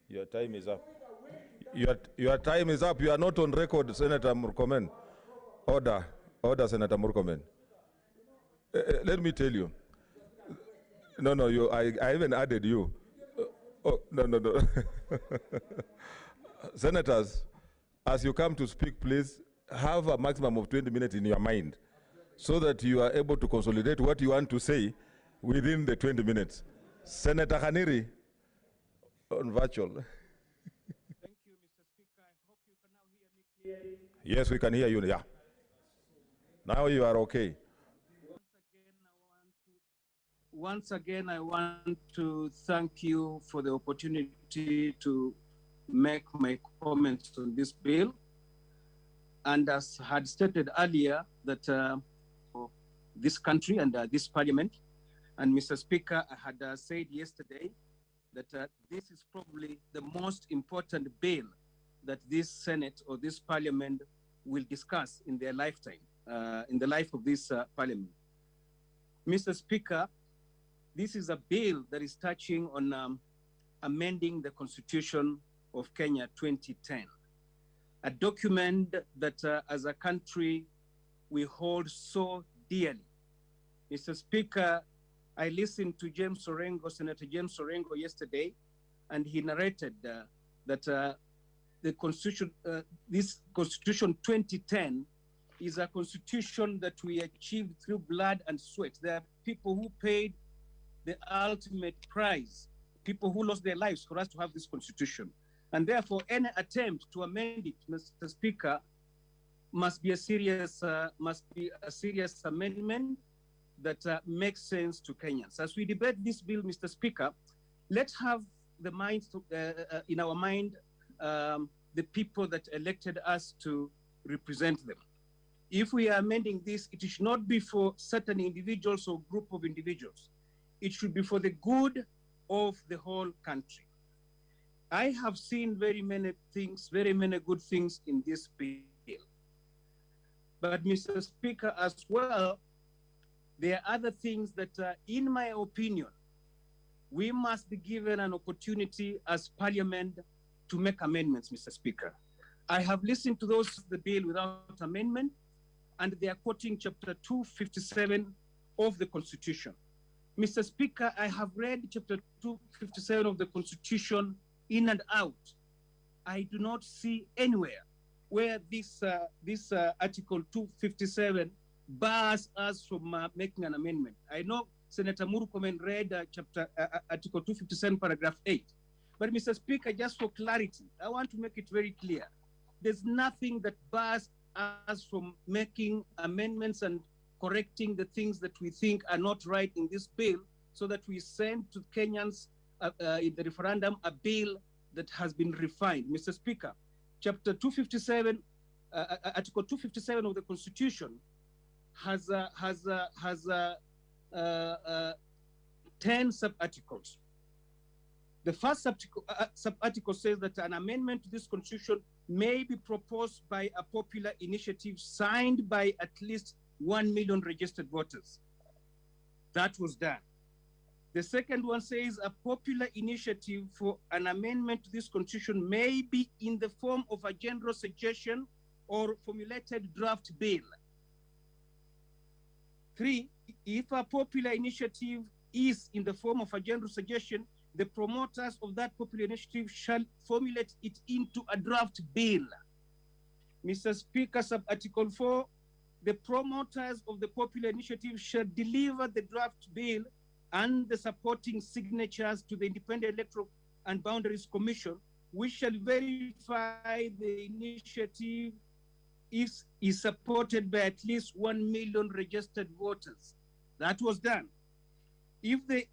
Your time is up. Your time is up. You are not on record, Senator Murkomen. Order, Senator Murkomen. Let me tell you. No, I even added you. No. Senators, as you come to speak, please have a maximum of 20 minutes in your mind so that you are able to consolidate what you want to say within the 20 minutes. Senator Khaniri, on virtual. Thank you, Mr. Speaker. I hope you can now hear me clearly. Yes, we can hear you. Yeah. Now you are okay. Once again, I want to thank you for the opportunity to make my comments on this bill. And as had stated earlier, that this country and this parliament, and Mr. Speaker, I had said yesterday that this is probably the most important bill that this Senate or this parliament will discuss in their lifetime, in the life of this parliament. Mr. Speaker, this is a bill that is touching on amending the Constitution of Kenya 2010, a document that as a country we hold so dearly. Mr. Speaker, I listened to Senator James Orengo yesterday, and he narrated that the Constitution, this Constitution 2010 is a constitution that we achieved through blood and sweat. There are people who paid the ultimate price, people who lost their lives for us to have this constitution. And therefore, any attempt to amend it, Mr. Speaker, must be a serious amendment that makes sense to Kenyans. As we debate this bill, Mr. Speaker, let's have the mind in our mind the people that elected us to represent them. If we are amending this, it should not be for certain individuals or group of individuals. It should be for the good of the whole country. I have seen very many things, very many good things in this bill. But Mr. Speaker, as well, there are other things that, in my opinion, we must be given an opportunity as Parliament to make amendments, Mr. Speaker. I have listened to those of the bill without amendment, and they are quoting Chapter 257 of the Constitution. Mr. Speaker, I have read Chapter 257 of the Constitution in and out. I do not see anywhere where this Article 257 bars us from making an amendment. I know Senator Murkomen read Article 257, paragraph 8. But Mr. Speaker, just for clarity, I want to make it very clear. There's nothing that bars us from making amendments and correcting the things that we think are not right in this bill, so that we send to Kenyans in the referendum a bill that has been refined. Mr. Speaker, Chapter 257, Article 257 of the Constitution has 10 sub-articles. The first sub-article says that an amendment to this Constitution may be proposed by a popular initiative signed by at least 1 million registered voters. That was done. The second one says a popular initiative for an amendment to this Constitution may be in the form of a general suggestion or formulated draft bill. 3, if a popular initiative is in the form of a general suggestion, the promoters of that popular initiative shall formulate it into a draft bill. Mr. Speaker, sub-article 4, the promoters of the popular initiative shall deliver the draft bill and the supporting signatures to the Independent Electoral and Boundaries Commission, which shall verify the initiative is supported by at least 1 million registered voters. That was done. If the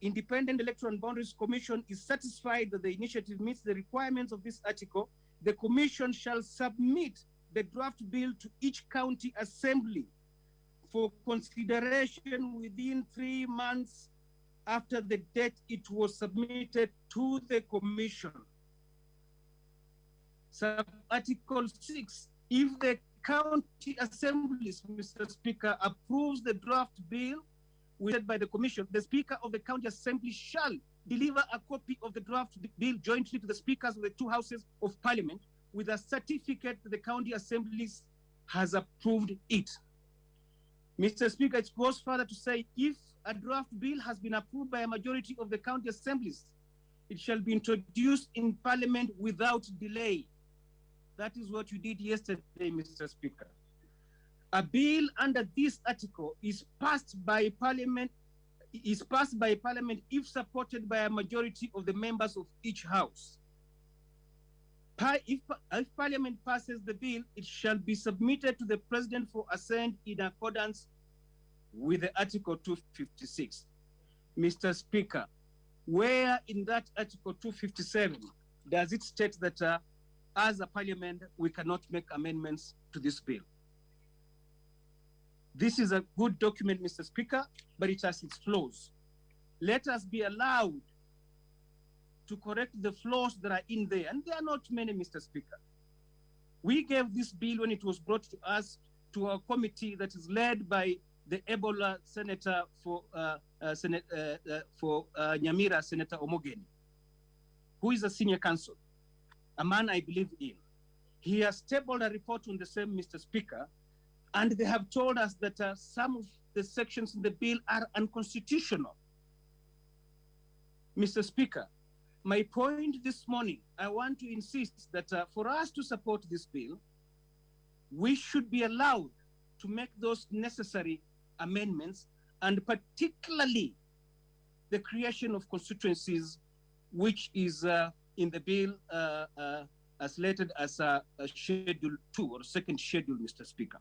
Independent Electoral and Boundaries Commission is satisfied that the initiative meets the requirements of this article, the Commission shall submit the draft bill to each county assembly for consideration within 3 months after the date it was submitted to the Commission. Sub-article 6, if the county assemblies, Mr. Speaker, approves the draft bill submitted by the Commission, the Speaker of the County Assembly shall deliver a copy of the draft bill jointly to the Speakers of the two Houses of Parliament with a certificate that the County Assemblies has approved it. Mr. Speaker, it goes further to say, if a draft bill has been approved by a majority of the County Assemblies, it shall be introduced in Parliament without delay. That is what you did yesterday, Mr. Speaker. A bill under this article is passed by Parliament if supported by a majority of the members of each House. If Parliament passes the bill, it shall be submitted to the President for assent in accordance with the Article 256. Mr. Speaker, where in that Article 257 does it state that as a Parliament we cannot make amendments to this bill? This is a good document, Mr. Speaker, but it has its flaws. Let us be allowed to correct the flaws that are in there, and there are not many, Mr. Speaker. We gave this bill when it was brought to us, to our committee that is led by the Ebola Senator for Nyamira, Senator Omogeni, who is a senior counsel, a man I believe in. He has tabled a report on the same, Mr. Speaker, and they have told us that some of the sections in the bill are unconstitutional. Mr. Speaker, my point this morning, I want to insist that for us to support this bill, we should be allowed to make those necessary amendments, and particularly the creation of constituencies, which is in the bill as slated as Schedule 2 or second schedule, Mr. Speaker.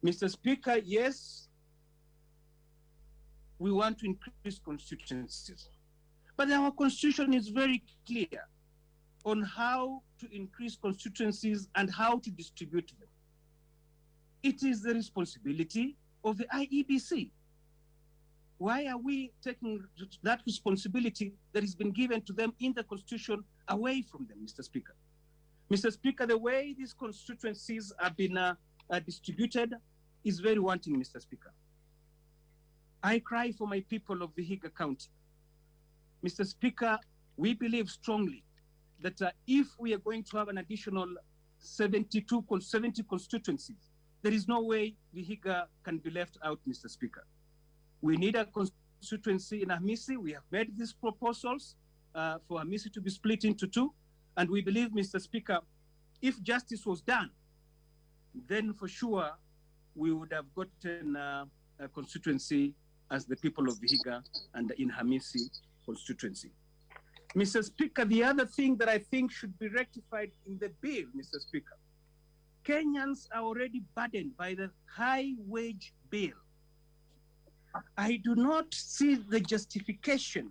Mr. Speaker, yes, we want to increase constituencies, but our constitution is very clear on how to increase constituencies and how to distribute them. It is the responsibility of the IEBC. Why are we taking that responsibility that has been given to them in the Constitution away from them, Mr. Speaker? Mr. Speaker, the way these constituencies have been distributed is very wanting, Mr. Speaker. I cry for my people of Vihiga County. Mr. Speaker, we believe strongly that if we are going to have an additional 70 constituencies, there is no way Vihiga can be left out, Mr. Speaker. We need a constituency in Hamisi. We have made these proposals for Hamisi to be split into two. And we believe, Mr. Speaker, if justice was done, then for sure we would have gotten a constituency as the people of Vihiga and in Hamisi constituency. Mr. Speaker, the other thing that I think should be rectified in the bill, Mr. Speaker, Kenyans are already burdened by the high wage bill. I do not see the justification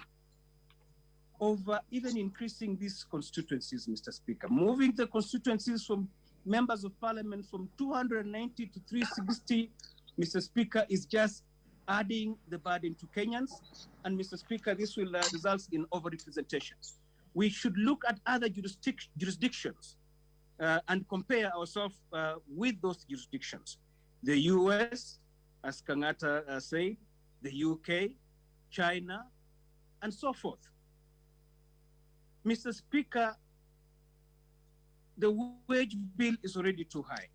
of even increasing these constituencies, Mr. Speaker. Moving the constituencies from members of parliament from 290 to 360, Mr. Speaker, is just adding the burden to Kenyans. And Mr. Speaker, this will result in overrepresentation. We should look at other jurisdictions and compare ourselves with those jurisdictions. The US, as Kangata said, the UK, China, and so forth. Mr. Speaker, the wage bill is already too high.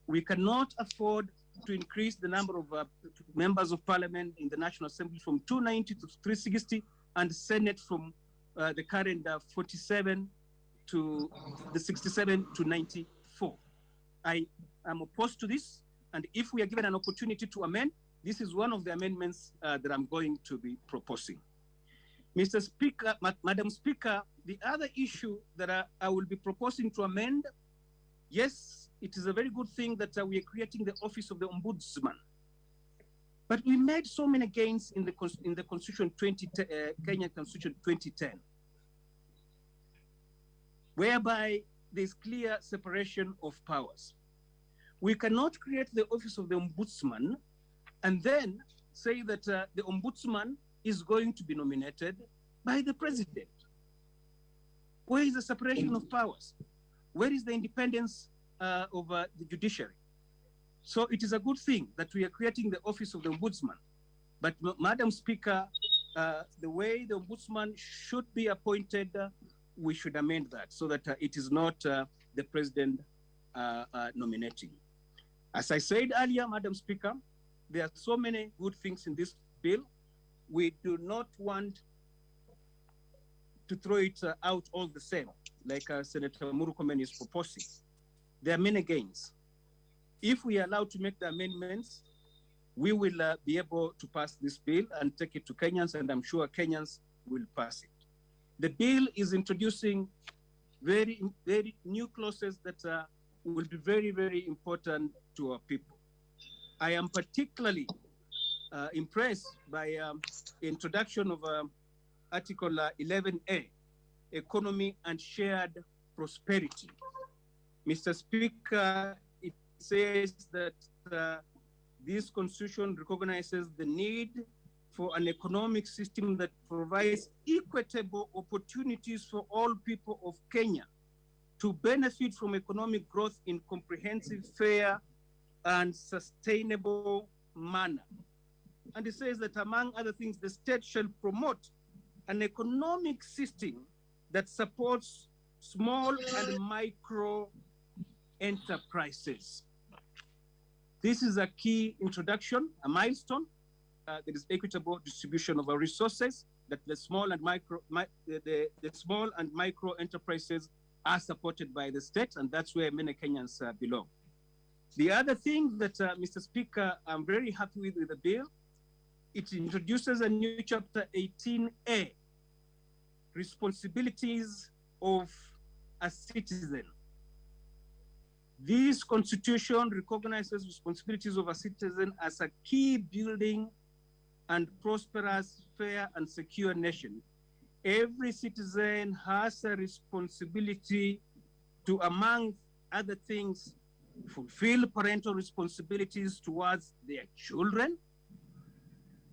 We cannot afford to increase the number of members of parliament in the National Assembly from 290 to 360, and Senate from the current 47 to the 67 to 94. I am opposed to this, and if we are given an opportunity to amend, this is one of the amendments that I'm going to be proposing. Mr. Speaker, Madam Speaker, the other issue that I will be proposing to amend, yes, it is a very good thing that we are creating the office of the Ombudsman. But we made so many gains in the Constitution Kenya Constitution 2010, whereby there's clear separation of powers. We cannot create the office of the Ombudsman and then say that the Ombudsman is going to be nominated by the president. Where is the separation of powers? Where is the independence of the judiciary? So it is a good thing that we are creating the office of the Ombudsman. But Madam Speaker, the way the Ombudsman should be appointed, we should amend that so that it is not the president nominating. As I said earlier, Madam Speaker, there are so many good things in this bill. We do not want to throw it out all the same, like Senator Murkomen is proposing. There are many gains. If we are allowed to make the amendments, we will be able to pass this bill and take it to Kenyans, and I'm sure Kenyans will pass it. The bill is introducing very, very new clauses that will be very, very important to our people. I am particularly impressed by introduction of Article 11A, Economy and Shared Prosperity. Mr. Speaker, it says that this constitution recognizes the need for an economic system that provides equitable opportunities for all people of Kenya to benefit from economic growth in comprehensive, fair, and sustainable manner. And it says that, among other things, the state shall promote an economic system that supports small and micro enterprises. This is a key introduction, a milestone. There is equitable distribution of our resources, that the small and micro enterprises are supported by the state, and that's where many Kenyans belong. The other thing that, Mr. Speaker, I'm very happy with the bill, it introduces a new chapter 18A, responsibilities of a citizen. This constitution recognizes responsibilities of a citizen as a key building and prosperous, fair, and secure nation. Every citizen has a responsibility to, among other things, fulfill parental responsibilities towards their children,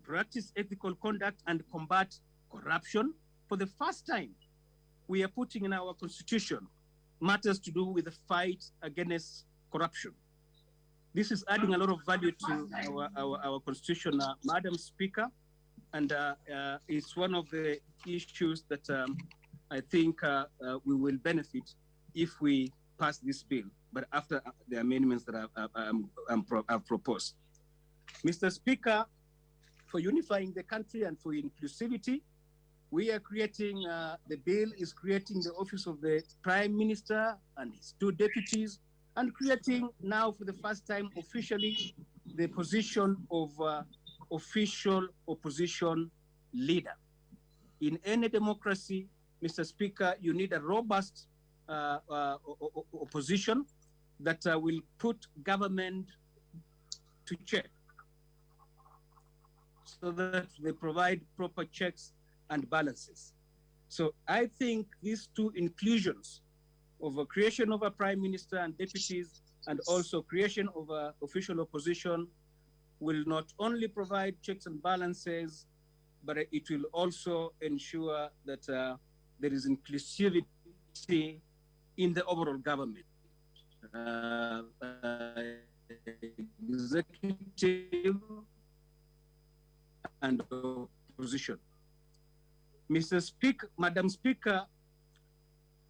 practice ethical conduct, and combat corruption. For the first time, we are putting in our constitution matters to do with the fight against corruption. This is adding a lot of value to our constitution, Madam Speaker, and it's one of the issues that I think we will benefit if we pass this bill, but after the amendments that I've proposed. Mr. Speaker, for unifying the country and for inclusivity, we are creating, the bill is creating the office of the Prime Minister and his two deputies, and creating now for the first time officially the position of official opposition leader. In any democracy, Mr. Speaker, you need a robust opposition that will put government to check, so that they provide proper checks and balances. So I think these two inclusions of a creation of a prime minister and deputies, and also creation of a official opposition, will not only provide checks and balances, but it will also ensure that there is inclusivity in the overall government. Executive and opposition. Mr. Speaker, Madam Speaker,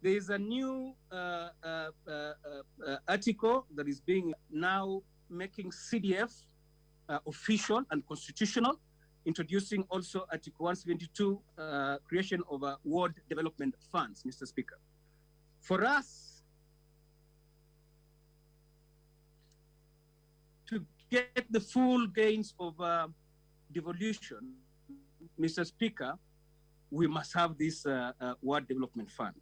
there is a new article that is being now making CDF official and constitutional, introducing also Article 172, creation of ward development funds, Mr. Speaker. For us to get the full gains of devolution, Mr. Speaker, we must have this ward development fund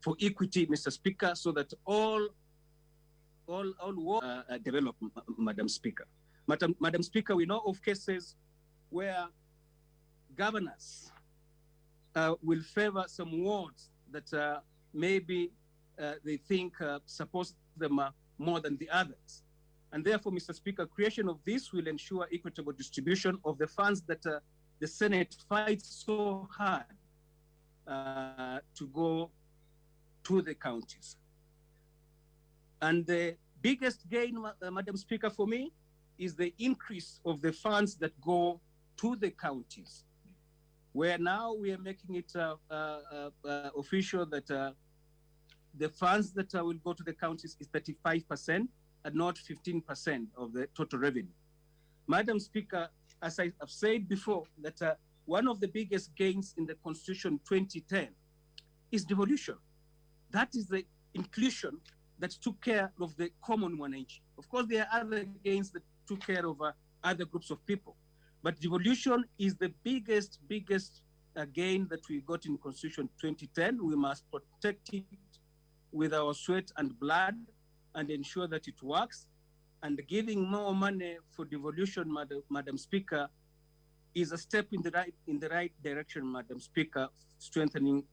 for equity, Mr. Speaker, so that all develop, Madam Speaker. Madam Speaker, we know of cases where governors will favor some wards that maybe they think support them more than the others. And therefore, Mr. Speaker, creation of this will ensure equitable distribution of the funds that the Senate fights so hard to go to the counties. And the biggest gain, Madam Speaker, for me, is the increase of the funds that go to the counties, where now we are making it official that the funds that will go to the counties is 35% and not 15% of the total revenue. Madam Speaker, as I have said before, that one of the biggest gains in the Constitution 2010 is devolution. That is the inclusion that took care of the common wananchi. Of course, there are other gains that took care of other groups of people. But devolution is the biggest gain that we got in Constitution 2010. We must protect it with our sweat and blood and ensure that it works. And giving more money for devolution, Madam Speaker, is a step in the right direction, Madam Speaker, strengthening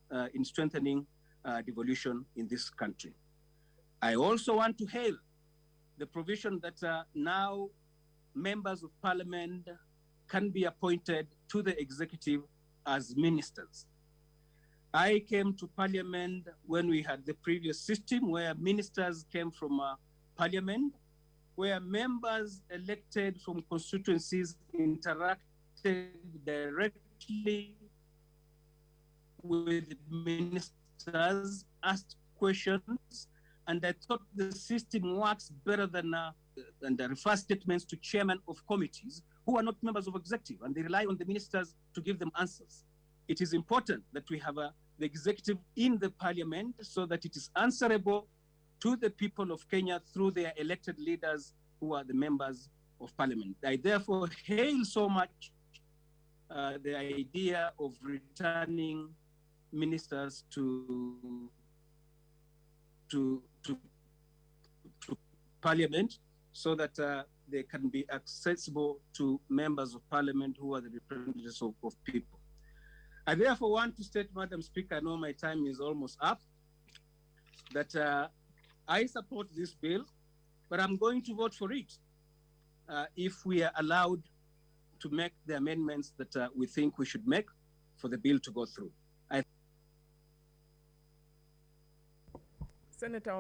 devolution in this country. I also want to hail the provision that now members of Parliament can be appointed to the executive as ministers. I came to Parliament when we had the previous system where ministers came from Parliament, where members elected from constituencies interacted directly with ministers, asked questions, and I thought the system works better than the refer statements to chairmen of committees who are not members of executive, and they rely on the ministers to give them answers. It is important that we have the executive in the Parliament so that it is answerable to the people of Kenya through their elected leaders who are the members of Parliament. I therefore hail so much the idea of returning ministers to Parliament so that they can be accessible to members of Parliament who are the representatives of people. I therefore want to state, Madam Speaker, I know my time is almost up, that I support this bill, but I'm going to vote for it if we are allowed to make the amendments that we think we should make for the bill to go through. Senator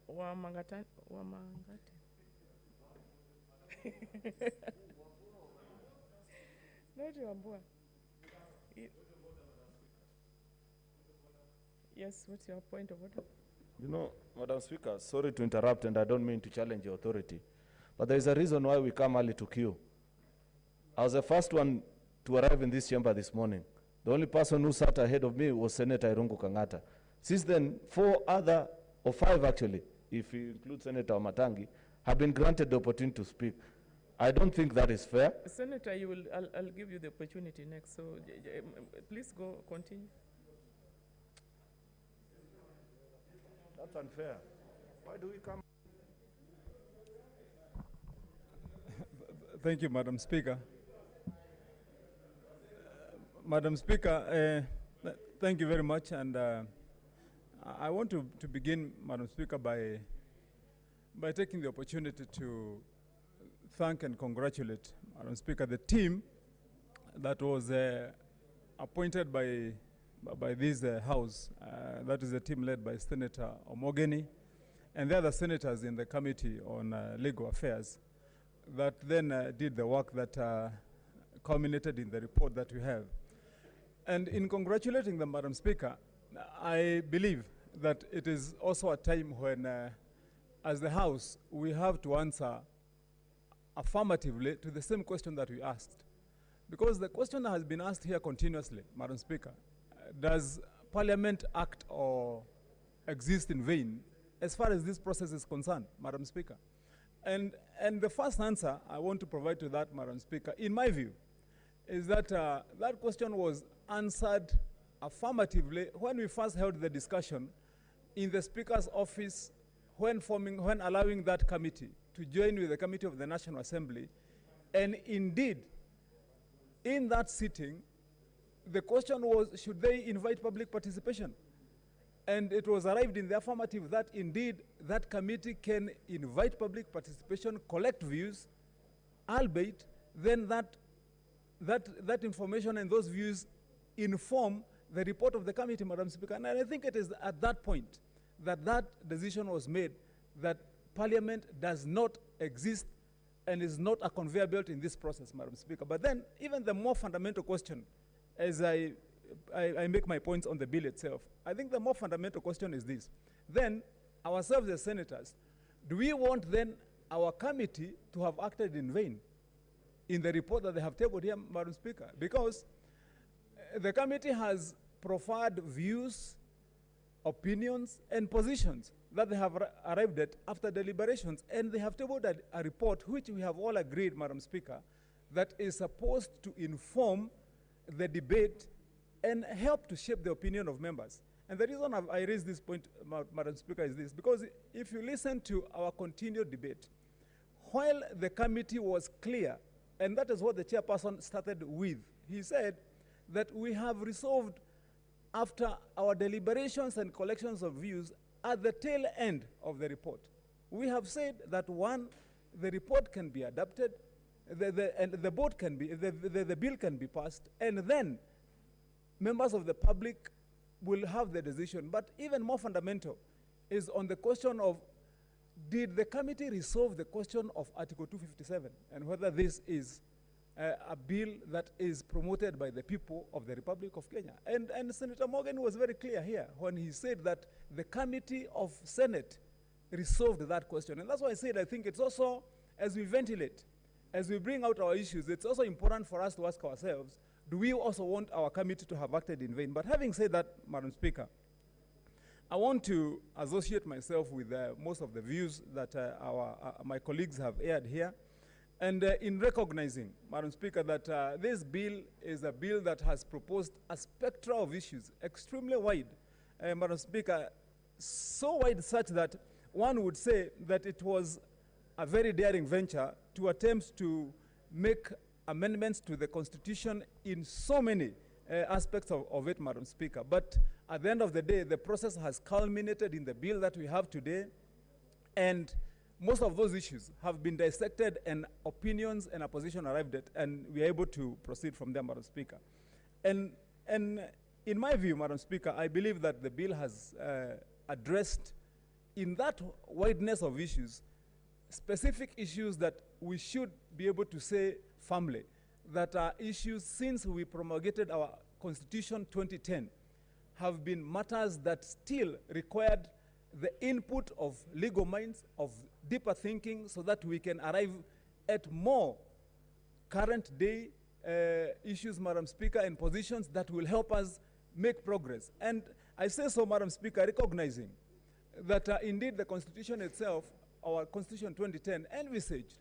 Wamangate. Not Wambua. Yes, what's your point of order? You know, Madam Speaker, sorry to interrupt, and I don't mean to challenge your authority, but there is a reason why we come early to queue. I was the first one to arrive in this chamber this morning. The only person who sat ahead of me was Senator Irungu Kangata. Since then, 5 actually, if you include Senator Matangi, have been granted the opportunity to speak. I don't think that is fair. Senator, I'll give you the opportunity next, so please continue. That's unfair. Why do we come? Thank you, Madam Speaker. Madam Speaker, thank you very much. And I want to begin, Madam Speaker, by taking the opportunity to thank and congratulate, Madam Speaker, the team that was appointed by this House. That is a team led by Senator Omogeni and the other senators in the Committee on Legal Affairs that then did the work that culminated in the report that we have. And in congratulating them, Madam Speaker, I believe that it is also a time when, as the House, we have to answer affirmatively to the same question that we asked. Because the question has been asked here continuously, Madam Speaker, does Parliament act or exist in vain as far as this process is concerned, Madam Speaker? And the first answer I want to provide to that, Madam Speaker, in my view, is that that question was answered affirmatively when we first held the discussion in the Speaker's office when allowing that committee to join with the Committee of the National Assembly. And indeed, in that sitting, the question was, should they invite public participation? And it was arrived in the affirmative that indeed that committee can invite public participation, collect views, albeit then that information and those views inform the report of the committee, Madam Speaker. And I think it is at that point that that decision was made that Parliament does not exist and is not a conveyor belt in this process, Madam Speaker. But then even the more fundamental question, as I make my points on the bill itself, I think the more fundamental question is this. Then, ourselves as senators, do we want then our committee to have acted in vain in the report that they have tabled here, Madam Speaker? Because the committee has proffered views, opinions, and positions that they have arrived at after deliberations, and they have tabled a report which we have all agreed, Madam Speaker, that is supposed to inform the debate and help to shape the opinion of members. And the reason I raise this point, Madam Speaker, is this, because if you listen to our continued debate, while the committee was clear, and that is what the chairperson started with, he said that we have resolved after our deliberations and collections of views at the tail end of the report. We have said that one, the report can be adopted, and the board can be, the bill can be passed, and then members of the public will have the decision. But even more fundamental is on the question of, did the committee resolve the question of Article 257 and whether this is a bill that is promoted by the people of the Republic of Kenya? And Senator Morgan was very clear here when he said that the Committee of Senate resolved that question. And that's why I said I think it's also, as we ventilate, as we bring out our issues, it's also important for us to ask ourselves, do we also want our committee to have acted in vain? But having said that, Madam Speaker, I want to associate myself with most of the views that my colleagues have aired here. And in recognizing, Madam Speaker, that this bill is a bill that has proposed a spectrum of issues, extremely wide, Madam Speaker, so wide such that one would say that it was a very daring venture to attempt to make amendments to the Constitution in so many aspects of it, Madam Speaker. But at the end of the day, the process has culminated in the bill that we have today, and most of those issues have been dissected and opinions and opposition arrived at, and we are able to proceed from there, Madam Speaker. And in my view, Madam Speaker, I believe that the bill has addressed, in that wideness of issues, specific issues that we should be able to say firmly that are issues since we promulgated our Constitution 2010 have been matters that still required the input of legal minds, of deeper thinking, so that we can arrive at more current day issues, Madam Speaker, and positions that will help us make progress. And I say so, Madam Speaker, recognizing that indeed the Constitution itself, our Constitution 2010, envisaged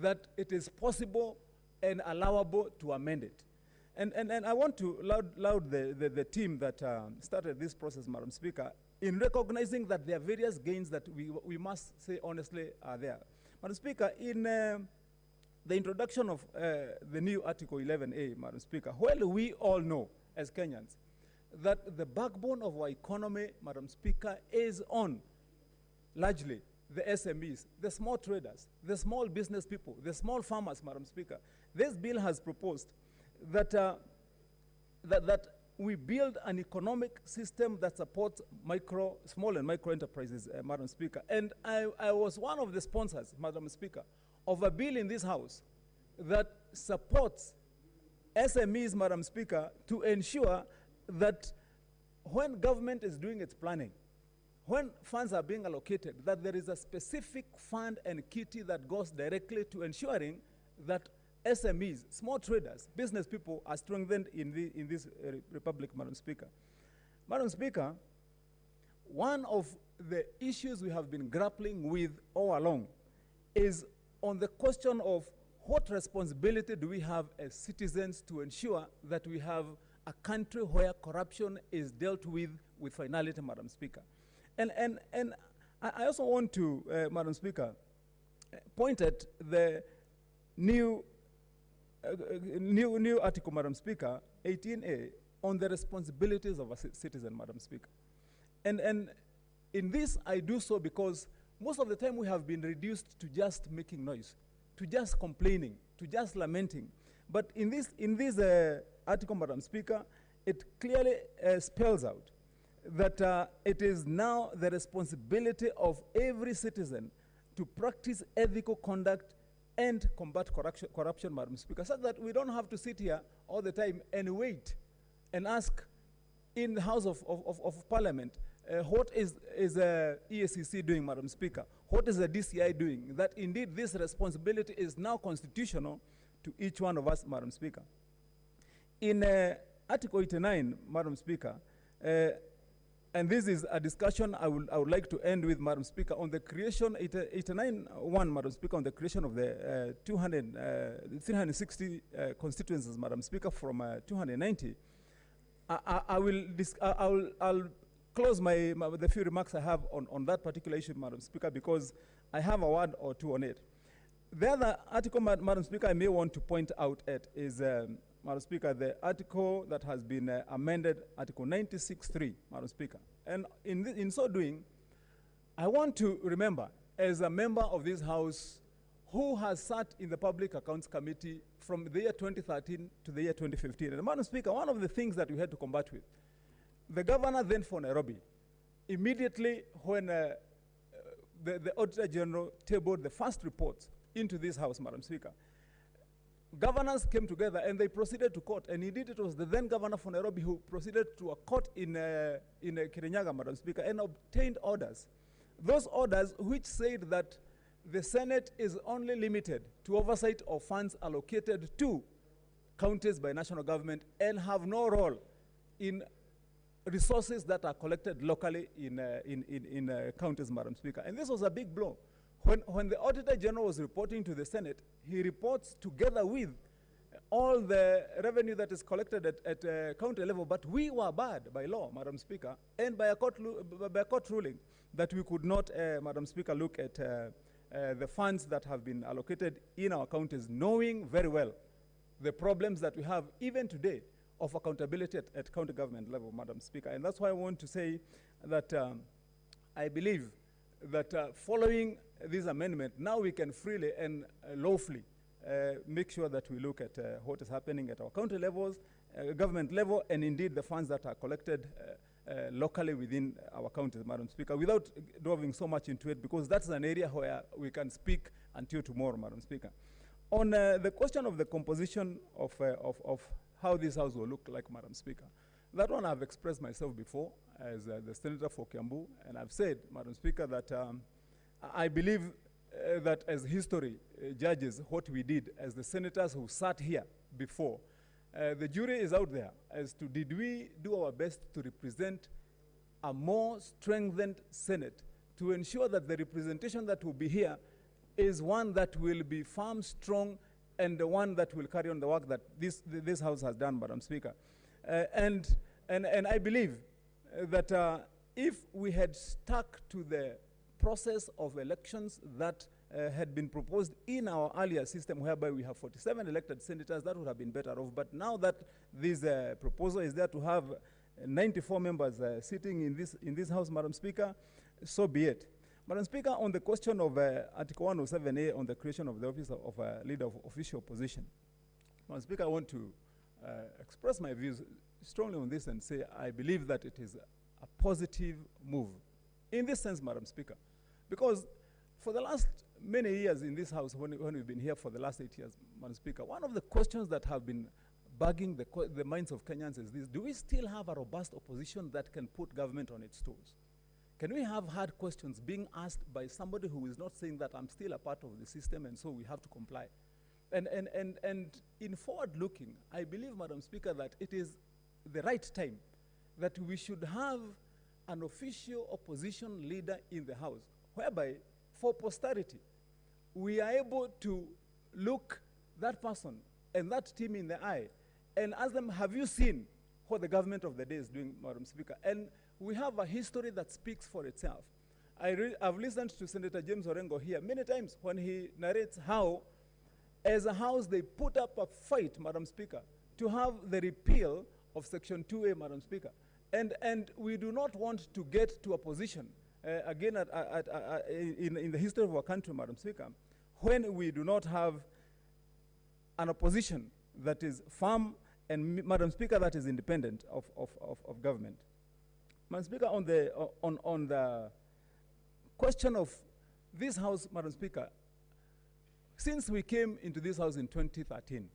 that it is possible and allowable to amend it. And I want to laud the team that started this process, Madam Speaker, in recognizing that there are various gains that we must say honestly are there. Madam Speaker, in the introduction of the new Article 11A, Madam Speaker, while we all know as Kenyans that the backbone of our economy, Madam Speaker, is on largely the SMEs, the small traders, the small business people, the small farmers, Madam Speaker. This bill has proposed that, that we build an economic system that supports small and micro enterprises, Madam Speaker. And I was one of the sponsors, Madam Speaker, of a bill in this House that supports SMEs, Madam Speaker, to ensure that when government is doing its planning, when funds are being allocated, that there is a specific fund and kitty that goes directly to ensuring that SMEs, small traders, business people are strengthened in this republic, Madam Speaker. Madam Speaker, one of the issues we have been grappling with all along is on the question of what responsibility do we have as citizens to ensure that we have a country where corruption is dealt with finality, Madam Speaker. And I also want to, Madam Speaker, point at the new article, Madam Speaker, 18A, on the responsibilities of a citizen, Madam Speaker. And in this, I do so because most of the time we have been reduced to just making noise, to just complaining, to just lamenting. But in this article, Madam Speaker, it clearly spells out that it is now the responsibility of every citizen to practice ethical conduct and combat corruption, Madam Speaker, so that we don't have to sit here all the time and wait and ask in the House of Parliament, what is EACC doing, Madam Speaker? What is the DCI doing? That indeed this responsibility is now constitutional to each one of us, Madam Speaker. In Article 89, Madam Speaker, and this is a discussion I would like to end with, Madam Speaker, on the creation, 89.1, Madam Speaker, on the creation of the 360 constituencies, Madam Speaker, from 290. I'll close the few remarks I have on that particular issue, Madam Speaker, because I have a word or two on it. The other article, Madam Speaker, I may want to point out at is, Madam Speaker, the article that has been amended, Article 96.3, Madam Speaker. And in so doing, I want to remember, as a member of this House who has sat in the Public Accounts Committee from the year 2013 to the year 2015. And Madam Speaker, one of the things that we had to combat with, the governor then for Nairobi, immediately when the Auditor General tabled the first report into this House, Madam Speaker, governors came together and they proceeded to court. And indeed, it was the then governor for Nairobi who proceeded to a court in Kirinyaga, Madam Speaker, and obtained orders. Those orders which said that the Senate is only limited to oversight of funds allocated to counties by national government and have no role in resources that are collected locally in counties, Madam Speaker. And this was a big blow. When the Auditor General was reporting to the Senate, he reports together with all the revenue that is collected at county level, but we were barred by law, Madam Speaker, and by a court ruling that we could not, Madam Speaker, look at the funds that have been allocated in our counties, knowing very well the problems that we have even today of accountability at county government level, Madam Speaker. And that's why I want to say that I believe that following this amendment, now we can freely and lawfully make sure that we look at what is happening at our county levels, government level, and indeed the funds that are collected locally within our counties, Madam Speaker, without delving so much into it, because that's an area where we can speak until tomorrow, Madam Speaker. On the question of the composition of how this House will look like, Madam Speaker, that one I've expressed myself before as the Senator for Kiambu, and I've said, Madam Speaker, that I believe that as history judges what we did as the senators who sat here before, the jury is out there as to did we do our best to represent a more strengthened Senate to ensure that the representation that will be here is one that will be firm, strong, and the one that will carry on the work that this House has done, Madam Speaker. And I believe that if we had stuck to the process of elections that had been proposed in our earlier system, whereby we have 47 elected senators, that would have been better off. But now that this proposal is there to have 94 members sitting in this House, Madam Speaker, so be it. Madam Speaker, on the question of Article 107A on the creation of the office of leader of official opposition, Madam Speaker, I want to express my views strongly on this and say I believe that it is a positive move. In this sense, Madam Speaker, because for the last many years in this House, when we've been here for the last 8 years, Madam Speaker, one of the questions that have been bugging the minds of Kenyans is this: do we still have a robust opposition that can put government on its toes? Can we have hard questions being asked by somebody who is not saying that I'm still a part of the system and so we have to comply? And in forward looking, I believe, Madam Speaker, that it is the right time that we should have an official opposition leader in the House, whereby for posterity, we are able to look that person and that team in the eye and ask them, have you seen what the government of the day is doing, Madam Speaker? And we have a history that speaks for itself. I've listened to Senator James Orengo here many times when he narrates how, as a House, they put up a fight, Madam Speaker, to have the repeal of Section 2A, Madam Speaker. And we do not want to get to a position, again, in the history of our country, Madam Speaker, when we do not have an opposition that is firm and, Madam Speaker, that is independent of government. Madam Speaker, on the question of this House, Madam Speaker, since we came into this House in 2013,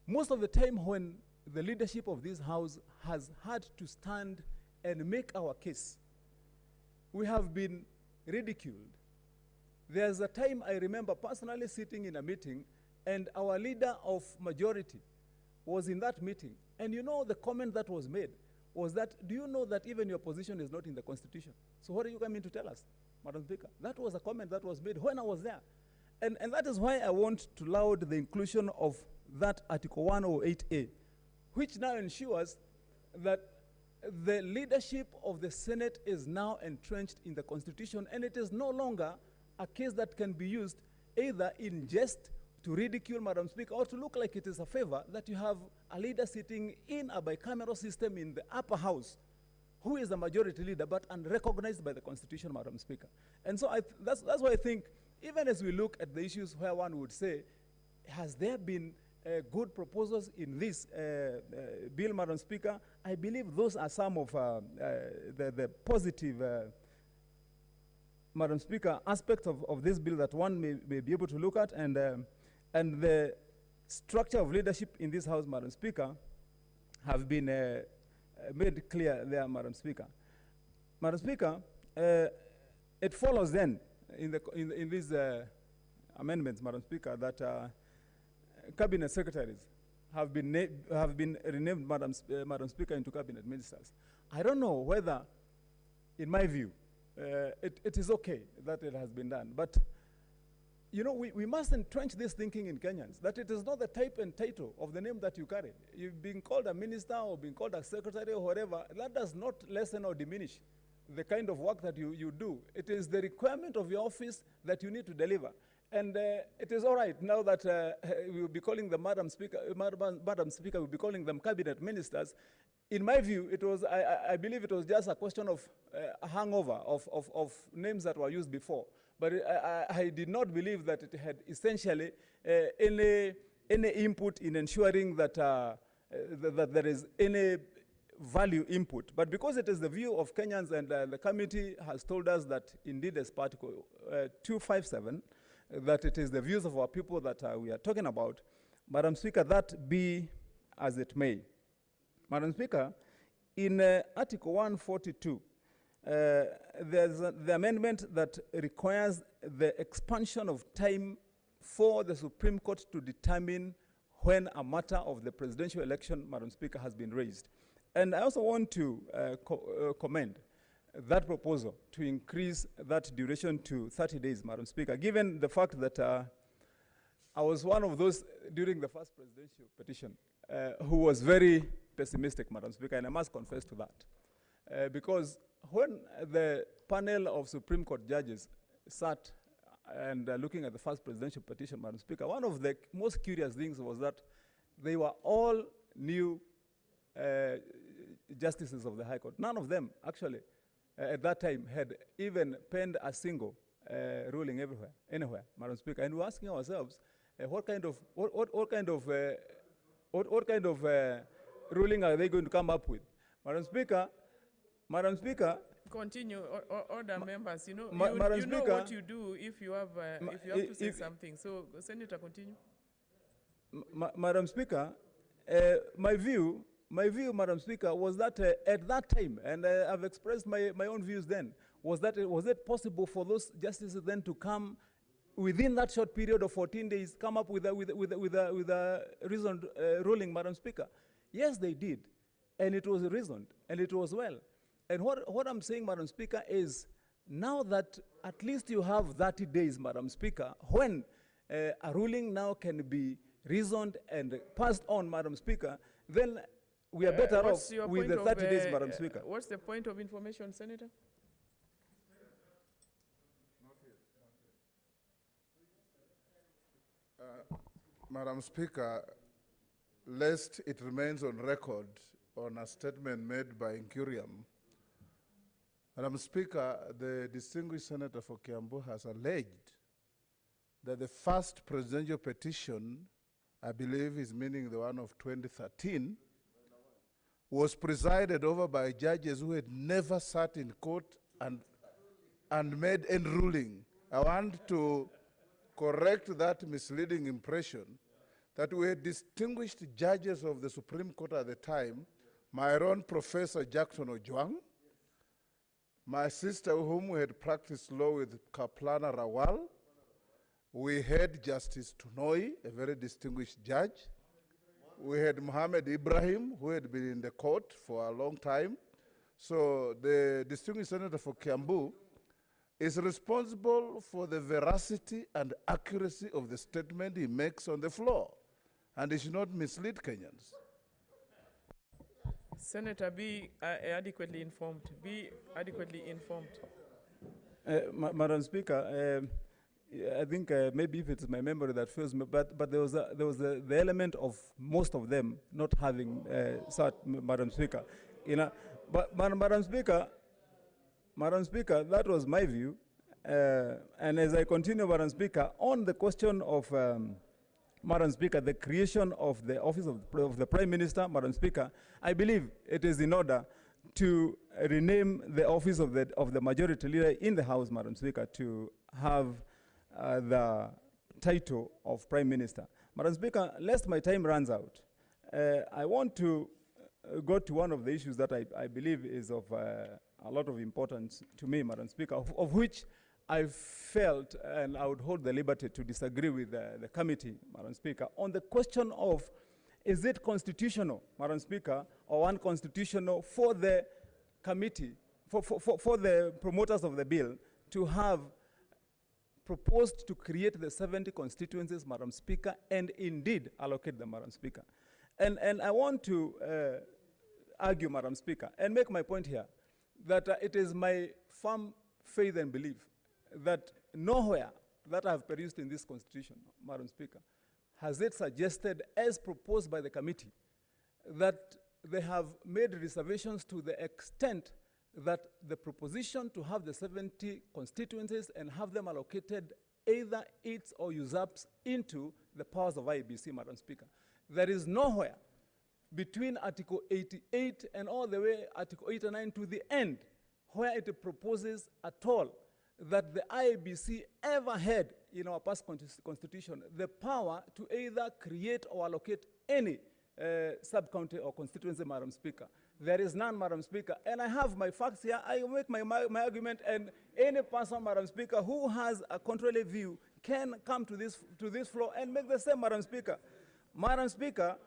most of the time when the leadership of this House has had to stand and make our case, we have been ridiculed. There's a time I remember personally sitting in a meeting and our leader of majority was in that meeting. And you know the comment that was made was that, do you know that even your position is not in the Constitution? So what are you coming to tell us, Madam Speaker? That was a comment that was made when I was there. And that is why I want to laud the inclusion of that Article 108A, which now ensures that the leadership of the Senate is now entrenched in the Constitution, and it is no longer a case that can be used either in jest to ridicule, Madam Speaker, or to look like it is a favor that you have a leader sitting in a bicameral system in the upper house who is the majority leader but unrecognized by the Constitution, Madam Speaker. And so that's why I think, even as we look at the issues where one would say, has there been good proposals in this bill, Madam Speaker, I believe those are some of the positive, Madam Speaker, aspects of this bill that one may be able to look at, and the structure of leadership in this House, Madam Speaker, have been made clear there, Madam Speaker. Madam Speaker, it follows then in these amendments, Madam Speaker, that cabinet secretaries have been renamed, Madam Speaker, into cabinet ministers. I don't know whether, in my view, it is okay that it has been done, but you know, we must entrench this thinking in Kenyans, that it is not the type and title of the name that you carry. You've been called a minister or being called a secretary or whatever, that does not lessen or diminish the kind of work that you do. It is the requirement of your office that you need to deliver. And it is all right now that we will be calling them Madam Speaker, we'll be calling them cabinet ministers. In my view, it was, I believe it was just a question of a hangover of names that were used before. But I did not believe that it had essentially any input in ensuring that, that there is any value input. But because it is the view of Kenyans, and the committee has told us that indeed as Article 257, that it is the views of our people that we are talking about, Madam Speaker, that be as it may. Madam Speaker, in Article 142, there's the amendment that requires the expansion of time for the Supreme Court to determine when a matter of the presidential election, Madam Speaker, has been raised. And I also want to commend that proposal to increase that duration to 30 days, Madam Speaker, given the fact that I was one of those during the first presidential petition who was very pessimistic, Madam Speaker, and I must confess to that. Because when the panel of Supreme Court judges sat and looking at the first presidential petition, Madam Speaker, one of the most curious things was that they were all new justices of the High Court. None of them, actually, at that time, had even penned a single ruling anywhere, Madam Speaker. And we're asking ourselves, what kind of ruling are they going to come up with? Madam Speaker. Continue, order members. You know, Madam you know Speaker, what you do if you have to say something. So, Senator, continue. Madam Speaker, my view Madam Speaker, was that at that time, and I've expressed my own views then, was it possible for those justices then to come within that short period of 14 days, come up with a reasoned ruling, Madam Speaker? Yes, they did, and it was reasoned, and it was well. And what I'm saying, Madam Speaker, is now that at least you have 30 days, Madam Speaker, when a ruling now can be reasoned and passed on, Madam Speaker, then we are better off with the 30 days, Madam Speaker. What's the point of information, Senator? Madam Speaker, lest it remains on record on a statement made by Incurium, Madam Speaker, the distinguished senator for Kiambu has alleged that the first presidential petition, I believe is meaning the one of 2013, was presided over by judges who had never sat in court and made any ruling. I want to correct that misleading impression that we had distinguished judges of the Supreme Court at the time, my own Professor Jackson Ojwang, my sister whom we had practiced law with, Kaplana Rawal. We had Justice Tunoi, a very distinguished judge. We had Mohammed Ibrahim, who had been in the court for a long time. So the distinguished senator for Kiambu is responsible for the veracity and accuracy of the statement he makes on the floor. And he should not mislead Kenyans. Senator, be adequately informed. Be adequately informed. Madam Speaker, I think maybe if it's my memory that fails me, but there was the element of most of them not having sat, Madam Speaker. You know, but Madam Speaker, that was my view. And as I continue, Madam Speaker, on the question of Madam Speaker, the creation of the office of the Prime Minister, Madam Speaker, I believe it is in order to rename the office of the Majority Leader in the House, Madam Speaker, to have the title of Prime Minister. Madam Speaker, lest my time runs out, I want to go to one of the issues that I believe is of a lot of importance to me, Madam Speaker, of which I felt, and I would hold the liberty to disagree with the committee, Madam Speaker, on the question of, is it constitutional, Madam Speaker, or unconstitutional for the committee, for the promoters of the bill to have proposed to create the 70 constituencies, Madam Speaker, and indeed allocate them, Madam Speaker. And I want to argue, Madam Speaker, and make my point here, that it is my firm faith and belief that nowhere that I have perused in this constitution, Madam Speaker, has it suggested, as proposed by the committee, that they have made reservations to the extent that the proposition to have the 70 constituencies and have them allocated either eats or usurps into the powers of IEBC, Madam Speaker. There is nowhere between Article 88 and all the way Article 89 to the end where it proposes at all that the IEBC ever had in our past constitution the power to either create or allocate any sub-county or constituency, Madam Speaker. There is none, Madam Speaker. And I have my facts here. I make my argument, and any person, Madam Speaker, who has a contrary view can come to this floor and make the same, Madam Speaker. Madam Speaker,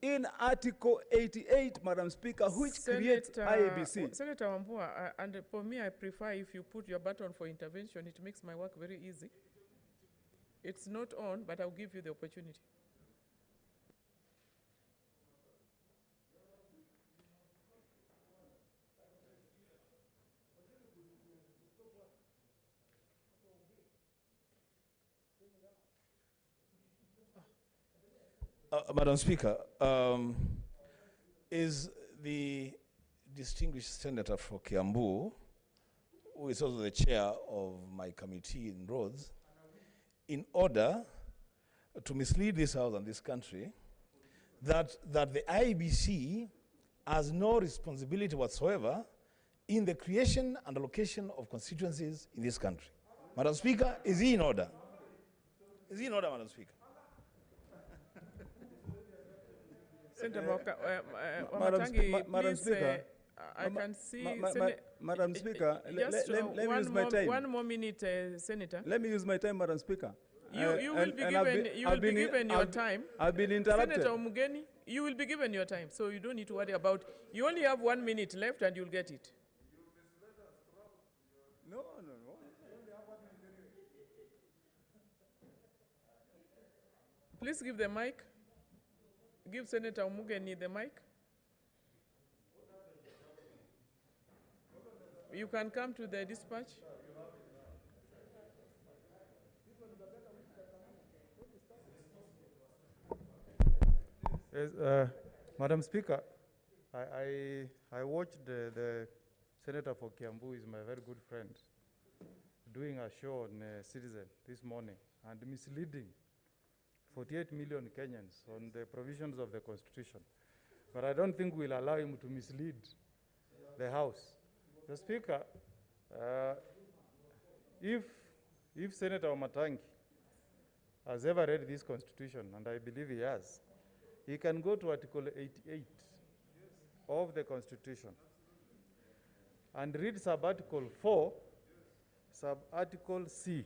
in Article 88, Madam Speaker, which creates IEBC. Senator Wambua, and for me, I prefer if you put your button for intervention, it makes my work very easy. It's not on, but I'll give you the opportunity. Madam Speaker, is the distinguished senator for Kiambu, who is also the chair of my committee in roads, in order to mislead this house and this country that the IEBC has no responsibility whatsoever in the creation and allocation of constituencies in this country? Madam Speaker, is he in order? Is he in order, Madam Speaker? Senator Madam Wamatangi, Speaker, I can see. Madam Speaker, Just let me use my time. 1 more minute, Senator. Let me use my time, Madam Speaker. You will be given your time. I've been interrupted. Senator Mugeni, you will be given your time, so you don't need to worry about. You only have 1 minute left, and you'll get it. No. Please give the mic. Give Senator Mugeni the mic. You can come to the dispatch. Yes, Madam Speaker, I watched the Senator for Kiambu is my very good friend doing a show on Citizen this morning and misleading 48 million Kenyans on the provisions of the Constitution. But I don't think we'll allow him to mislead the House. The Speaker, if Senator Wamatangi has ever read this Constitution, and I believe he has, he can go to Article 88 of the Constitution and read Sub-Article 4, Sub-Article C.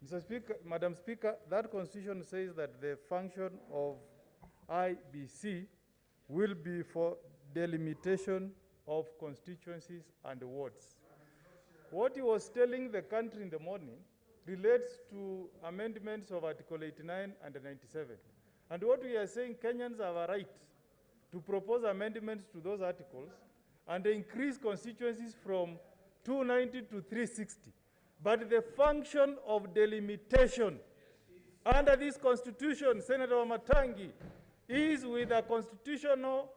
Mr. Speaker, Madam Speaker, that Constitution says that the function of IBC will be for delimitation of constituencies and wards. What he was telling the country in the morning relates to amendments of Article 89 and 97. And what we are saying, Kenyans have a right to propose amendments to those articles and increase constituencies from 290 to 360. But the function of delimitation under this Constitution, Senator Wamatangi, is with a constitutional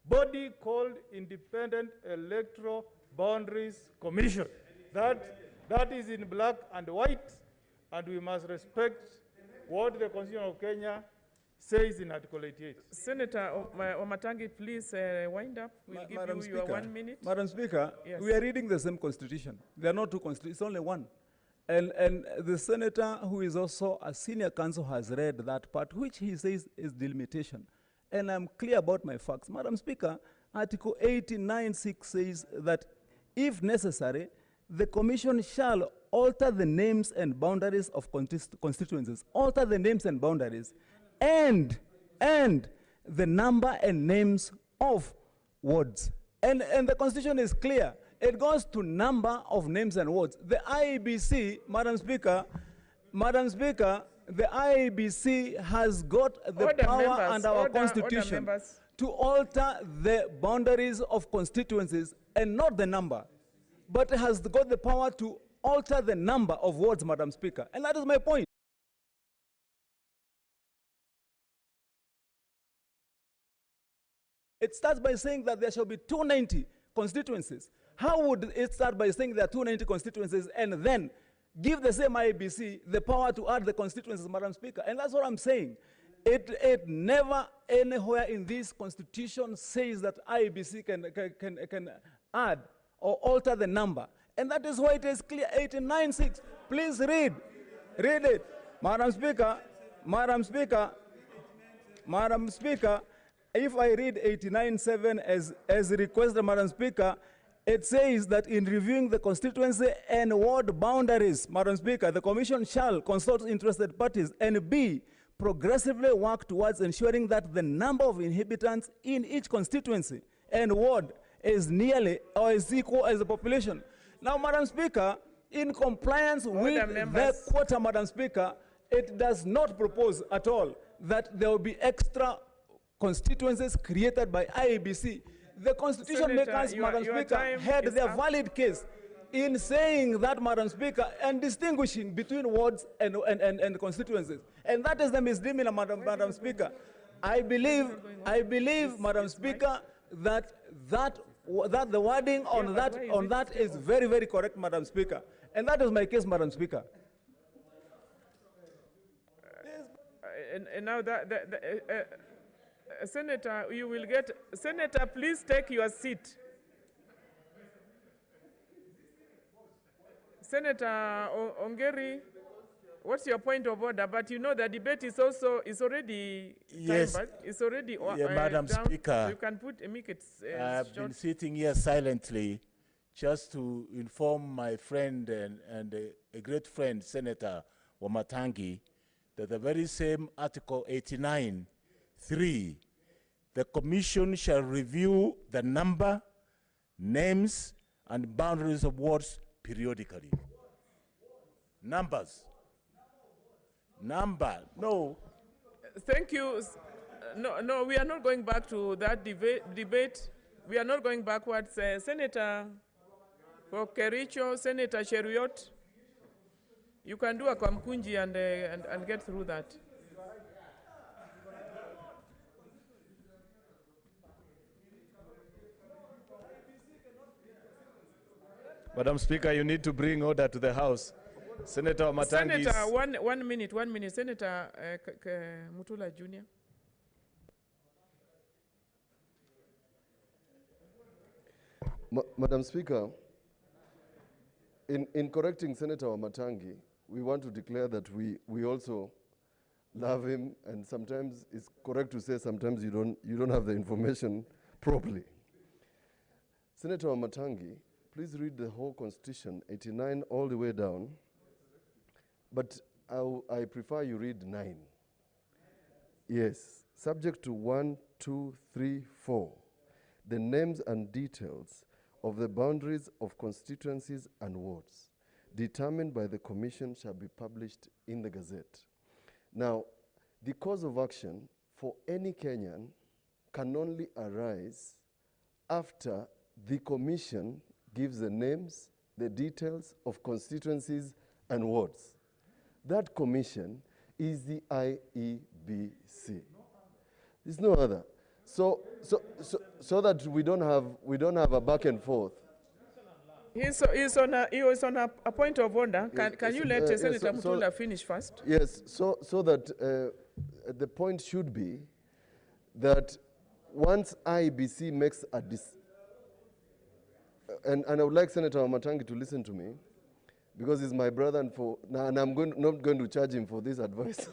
body called Independent Electoral Boundaries Commission. That is in black and white, and we must respect what the Constitution of Kenya says in Article 88. Senator Wamatangi, please wind up. We'll give you your 1 minute. Madam Speaker, yes. We are reading the same Constitution. There are not two constitutions, it's only one. And the Senator, who is also a senior counsel, has read that part, which he says is delimitation. And I'm clear about my facts. Madam Speaker, Article 89(6) says that if necessary, the Commission shall alter the names and boundaries of constituencies, alter the names and boundaries, and the number and names of wards. And the Constitution is clear. It goes to number of names and wards. The IEBC, Madam Speaker, the IEBC has got the power under our Constitution to alter the boundaries of constituencies and not the number, but has got the power to alter the number of wards, Madam Speaker. And that is my point. It starts by saying that there shall be 290 constituencies. How would it start by saying there are 290 constituencies and then give the same IEBC the power to add the constituencies, Madam Speaker? And that's what I'm saying. It never anywhere in this Constitution says that IEBC can add or alter the number. And that is why it is clear, 89(6). Please read it. Madam Speaker, if I read 89(7) as requested, Madam Speaker, it says that in reviewing the constituency and ward boundaries, Madam Speaker, the Commission shall consult interested parties and B, progressively work towards ensuring that the number of inhabitants in each constituency and ward is nearly or is equal as the population. Now, Madam Speaker, in compliance with the quota, Madam Speaker, it does not propose at all that there will be extra constituencies created by IEBC. The Constitution makers, Madam Speaker, had their valid case in saying that, Madam Speaker, and distinguishing between wards and constituencies. And that is the misdemeanor, Madam Speaker. I believe, Madam Speaker, that the wording on that is very, very correct, Madam Speaker. And that is my case, Madam Speaker. And now Senator, you will get, Senator, please take your seat. Senator Ongeri, what's your point of order? But you know the debate is already Yes. timed. It's already Madam down, Speaker, so you can make it I've short. been sitting here silently just to inform my friend and a great friend, Senator Wamatangi, that the very same Article 89(3), the Commission shall review the number, names, and boundaries of wards periodically. Numbers. Number, no. Thank you. No, we are not going back to that debate. We are not going backwards. Senator for Kericho, Senator Cheruiyot, you can do a Kamkunji and get through that. Madam Speaker, you need to bring order to the House. Senator Matangi. Senator, one minute. Senator Mutula Jr. Madam Speaker, in correcting Senator Wamatangi, we want to declare that we also love him, and sometimes it's correct to say sometimes you don't have the information properly. Senator Wamatangi, please read the whole Constitution, 89 all the way down, but I prefer you read 9. Yes, subject to 1, 2, 3, 4, the names and details of the boundaries of constituencies and wards determined by the Commission shall be published in the Gazette. Now, the cause of action for any Kenyan can only arise after the Commission gives the names, the details of constituencies and wards. That commission is the IEBC. There's no other. So that we don't have a back and forth. He was on a point of order. Can you let Senator Mutula finish first? Yes. So that the point should be that once IEBC makes a and I would like Senator Wamatangi to listen to me, because he's my brother, and I'm not going to charge him for this advice.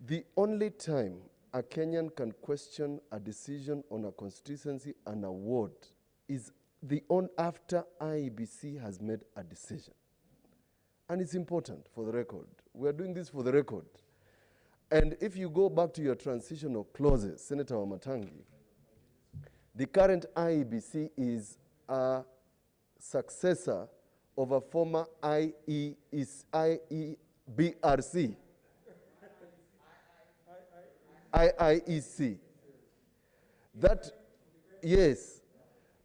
The only time a Kenyan can question a decision on a constituency and a ward is after IEBC has made a decision. And it's important for the record. We are doing this for the record. And if you go back to your transitional clauses, Senator Wamatangi, the current IEBC is a successor of a former IEBRC. IIEC. That, yes,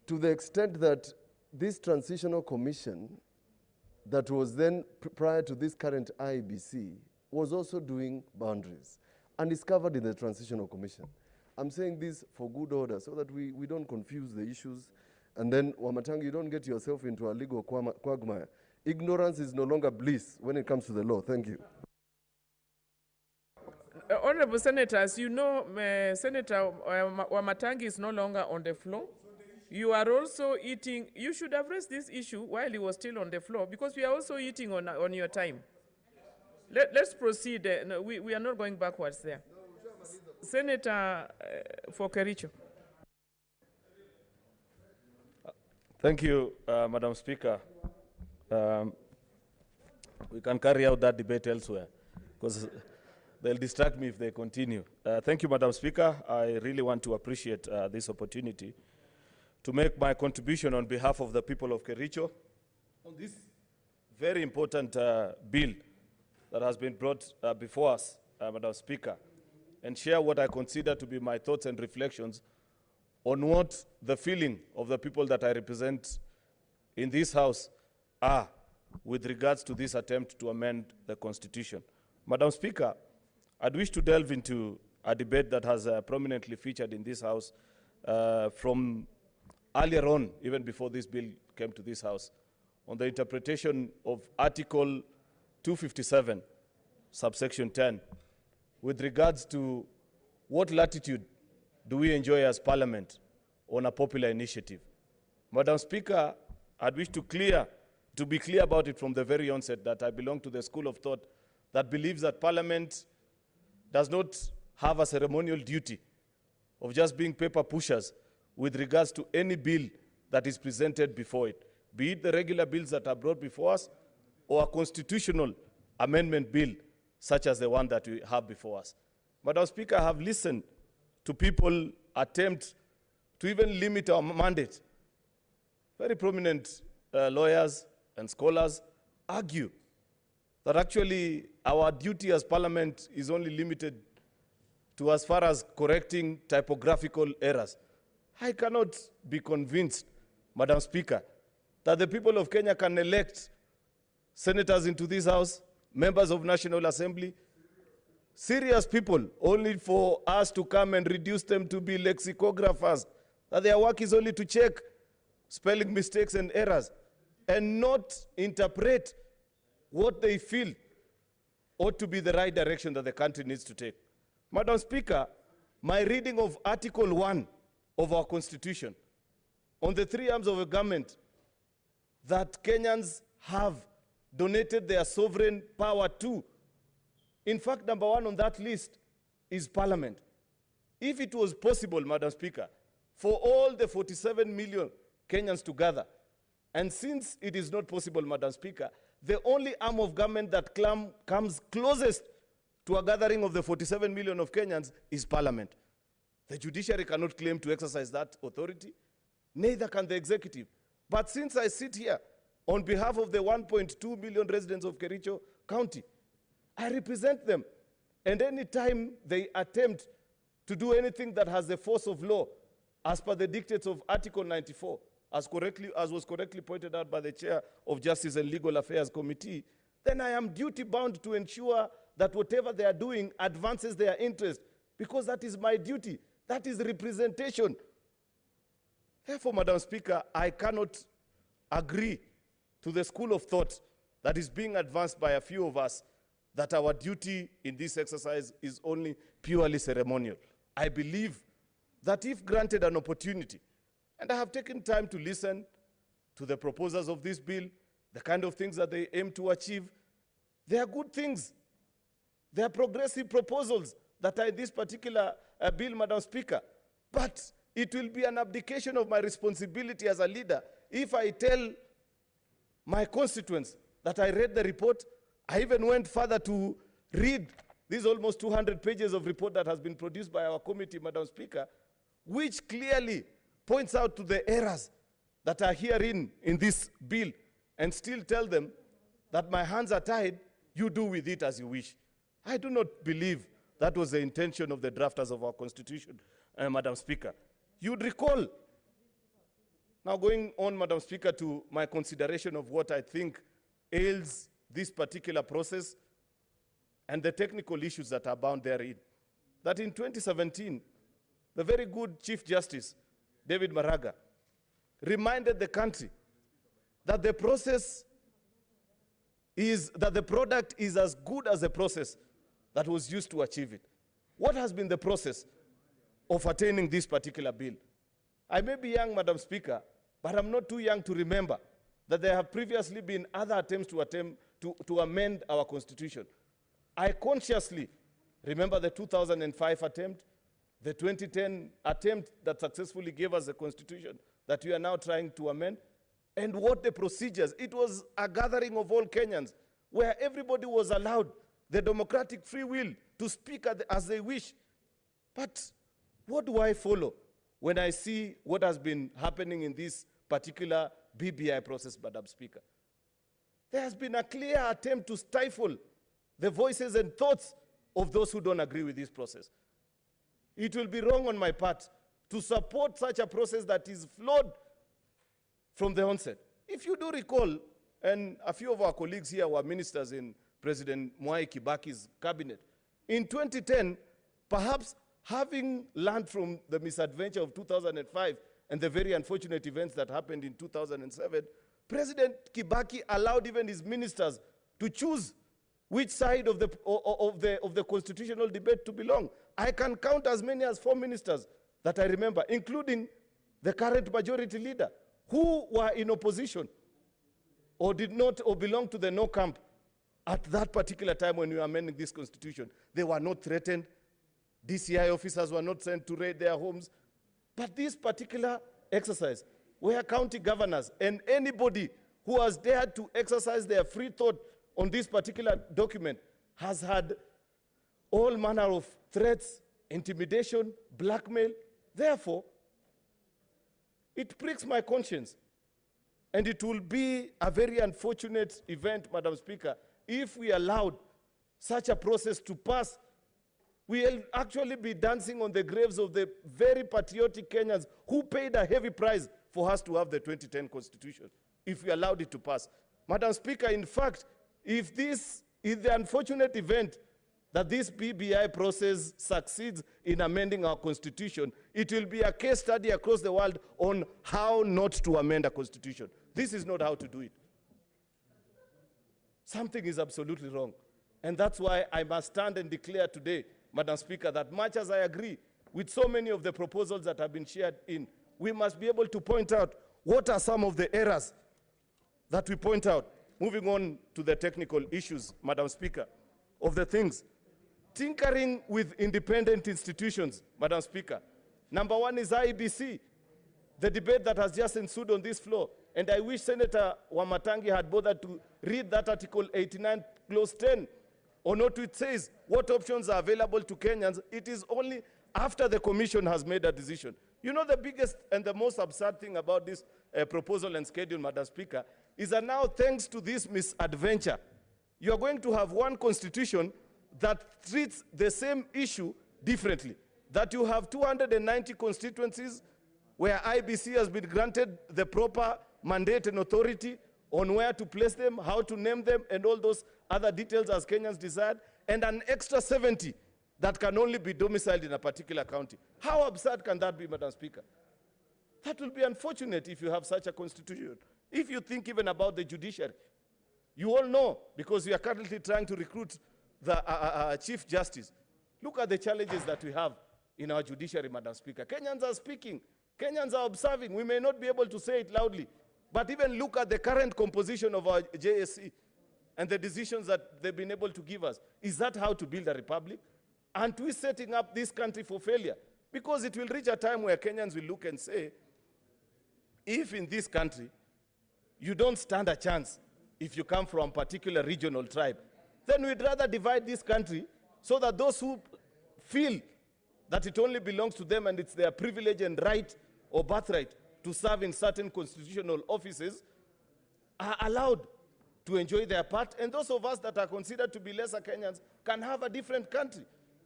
to the extent that this transitional commission that was then prior to this current IEBC was also doing boundaries and is covered in the transitional commission. I'm saying this for good order so that we don't confuse the issues, and then, Wamatangi, you don't get yourself into a legal quagmire. Ignorance is no longer bliss when it comes to the law. Thank you. Honorable Senators, you know Senator Wamatangi is no longer on the floor. You are also eating. You should have raised this issue while he was still on the floor, because we are also eating on your time. Let's proceed. No, we are not going backwards there. Senator for Kericho. Thank you, Madam Speaker. We can carry out that debate elsewhere, because they'll distract me if they continue. Thank you, Madam Speaker. I really want to appreciate this opportunity to make my contribution on behalf of the people of Kericho on this very important bill that has been brought before us, Madam Speaker, and share what I consider to be my thoughts and reflections on what the feeling of the people that I represent in this House are with regards to this attempt to amend the Constitution. Madam Speaker, I'd wish to delve into a debate that has prominently featured in this House from earlier on, even before this bill came to this House, on the interpretation of Article 257, subsection 10, with regards to what latitude do we enjoy as Parliament on a popular initiative. Madam Speaker, I'd wish to to be clear about it from the very onset, that I belong to the school of thought that believes that Parliament does not have a ceremonial duty of just being paper pushers with regards to any bill that is presented before it, be it the regular bills that are brought before us or a constitutional amendment bill such as the one that we have before us. Madam Speaker, I have listened to people attempt to even limit our mandate. Very prominent lawyers and scholars argue that actually our duty as Parliament is only limited to as far as correcting typographical errors. I cannot be convinced, Madam Speaker, that the people of Kenya can elect senators into this House, members of National Assembly, serious people, only for us to come and reduce them to be lexicographers, that their work is only to check spelling mistakes and errors, and not interpret what they feel ought to be the right direction that the country needs to take. Madam Speaker, my reading of Article 1 of our Constitution on the three arms of a government that Kenyans have donated their sovereign power to. In fact, number one on that list is Parliament. If it was possible, Madam Speaker, for all the 47 million Kenyans to gather, and since it is not possible, Madam Speaker, the only arm of government that comes closest to a gathering of the 47 million of Kenyans is Parliament. The judiciary cannot claim to exercise that authority, neither can the executive. But since I sit here on behalf of the 1.2 million residents of Kericho County, I represent them. And any time they attempt to do anything that has the force of law, as per the dictates of Article 94, as was correctly pointed out by the Chair of Justice and Legal Affairs Committee, then I am duty-bound to ensure that whatever they are doing advances their interest, because that is my duty. That is representation. Therefore, Madam Speaker, I cannot agree to the school of thought that is being advanced by a few of us, that our duty in this exercise is only purely ceremonial. I believe that if granted an opportunity, and I have taken time to listen to the proposers of this bill, the kind of things that they aim to achieve, they are good things. They are progressive proposals that are in this particular bill, Madam Speaker. But it will be an abdication of my responsibility as a leader if I tell my constituents that I read the report. I even went further to read these almost 200 pages of report that has been produced by our committee, Madam Speaker, which clearly points out to the errors that are herein in this bill, and still tell them that my hands are tied, you do with it as you wish. I do not believe that was the intention of the drafters of our Constitution, Madam Speaker. You'd recall, now going on, Madam Speaker, to my consideration of what I think ails this particular process and the technical issues that are bound therein, that in 2017, the very good Chief Justice, David Maraga, reminded the country that the process is, that the product is as good as the process that was used to achieve it. What has been the process of attaining this particular bill? I may be young, Madam Speaker, but I'm not too young to remember that there have previously been other attempts to amend our Constitution. I consciously remember the 2005 attempt, the 2010 attempt that successfully gave us the Constitution that we are now trying to amend, and what the procedures. It was a gathering of all Kenyans where everybody was allowed the democratic free will to speak as they wish. But what do I follow when I see what has been happening in this particular BBI process, Madam Speaker? There has been a clear attempt to stifle the voices and thoughts of those who don't agree with this process. It will be wrong on my part to support such a process that is flawed from the onset. If you do recall, and a few of our colleagues here were ministers in President Mwai Kibaki's cabinet, in 2010, perhaps having learned from the misadventure of 2005 and the very unfortunate events that happened in 2007, President Kibaki allowed even his ministers to choose which side of the constitutional debate to belong. I can count as many as 4 ministers that I remember, including the current majority leader, who were in opposition or did not or belong to the no camp at that particular time when we were amending this constitution. They were not threatened. DCI officers were not sent to raid their homes. But this particular exercise, where county governors and anybody who has dared to exercise their free thought on this particular document has had all manner of threats, intimidation, blackmail. Therefore, it pricks my conscience. And it will be a very unfortunate event, Madam Speaker, if we allowed such a process to pass. We'll actually be dancing on the graves of the very patriotic Kenyans who paid a heavy price for us to have the 2010 Constitution, if we allowed it to pass. Madam Speaker, in fact, if this is the unfortunate event that this BBI process succeeds in amending our Constitution, it will be a case study across the world on how not to amend a Constitution. This is not how to do it. Something is absolutely wrong. And that's why I must stand and declare today, Madam Speaker, that much as I agree with so many of the proposals that have been shared in, we must be able to point out what are some of the errors that we point out. Moving on to the technical issues, Madam Speaker, of the things. Tinkering with independent institutions, Madam Speaker. Number one is IEBC, the debate that has just ensued on this floor. And I wish Senator Wamatangi had bothered to read that Article 89, Clause 10. Or note it says what options are available to Kenyans. It is only after the commission has made a decision. You know, the biggest and the most absurd thing about this proposal and schedule, Madam Speaker, is that now, thanks to this misadventure, you are going to have one constitution that treats the same issue differently. That you have 290 constituencies where IBC has been granted the proper mandate and authority on where to place them, how to name them, and all those other details as Kenyans desired, and an extra 70 that can only be domiciled in a particular county. How absurd can that be, Madam Speaker? That will be unfortunate if you have such a constitution. If you think even about the judiciary, you all know, because we are currently trying to recruit the Chief Justice. Look at the challenges that we have in our judiciary, Madam Speaker. Kenyans are speaking. Kenyans are observing. We may not be able to say it loudly, but even look at the current composition of our JSC and the decisions that they've been able to give us. Is that how to build a republic? Aren't we setting up this country for failure? Because it will reach a time where Kenyans will look and say, if in this country you don't stand a chance if you come from a particular regional tribe, then we'd rather divide this country so that those who feel that it only belongs to them and it's their privilege and right or birthright to serve in certain constitutional offices are allowed to enjoy their part, and those of us that are considered to be lesser Kenyans can have a different country.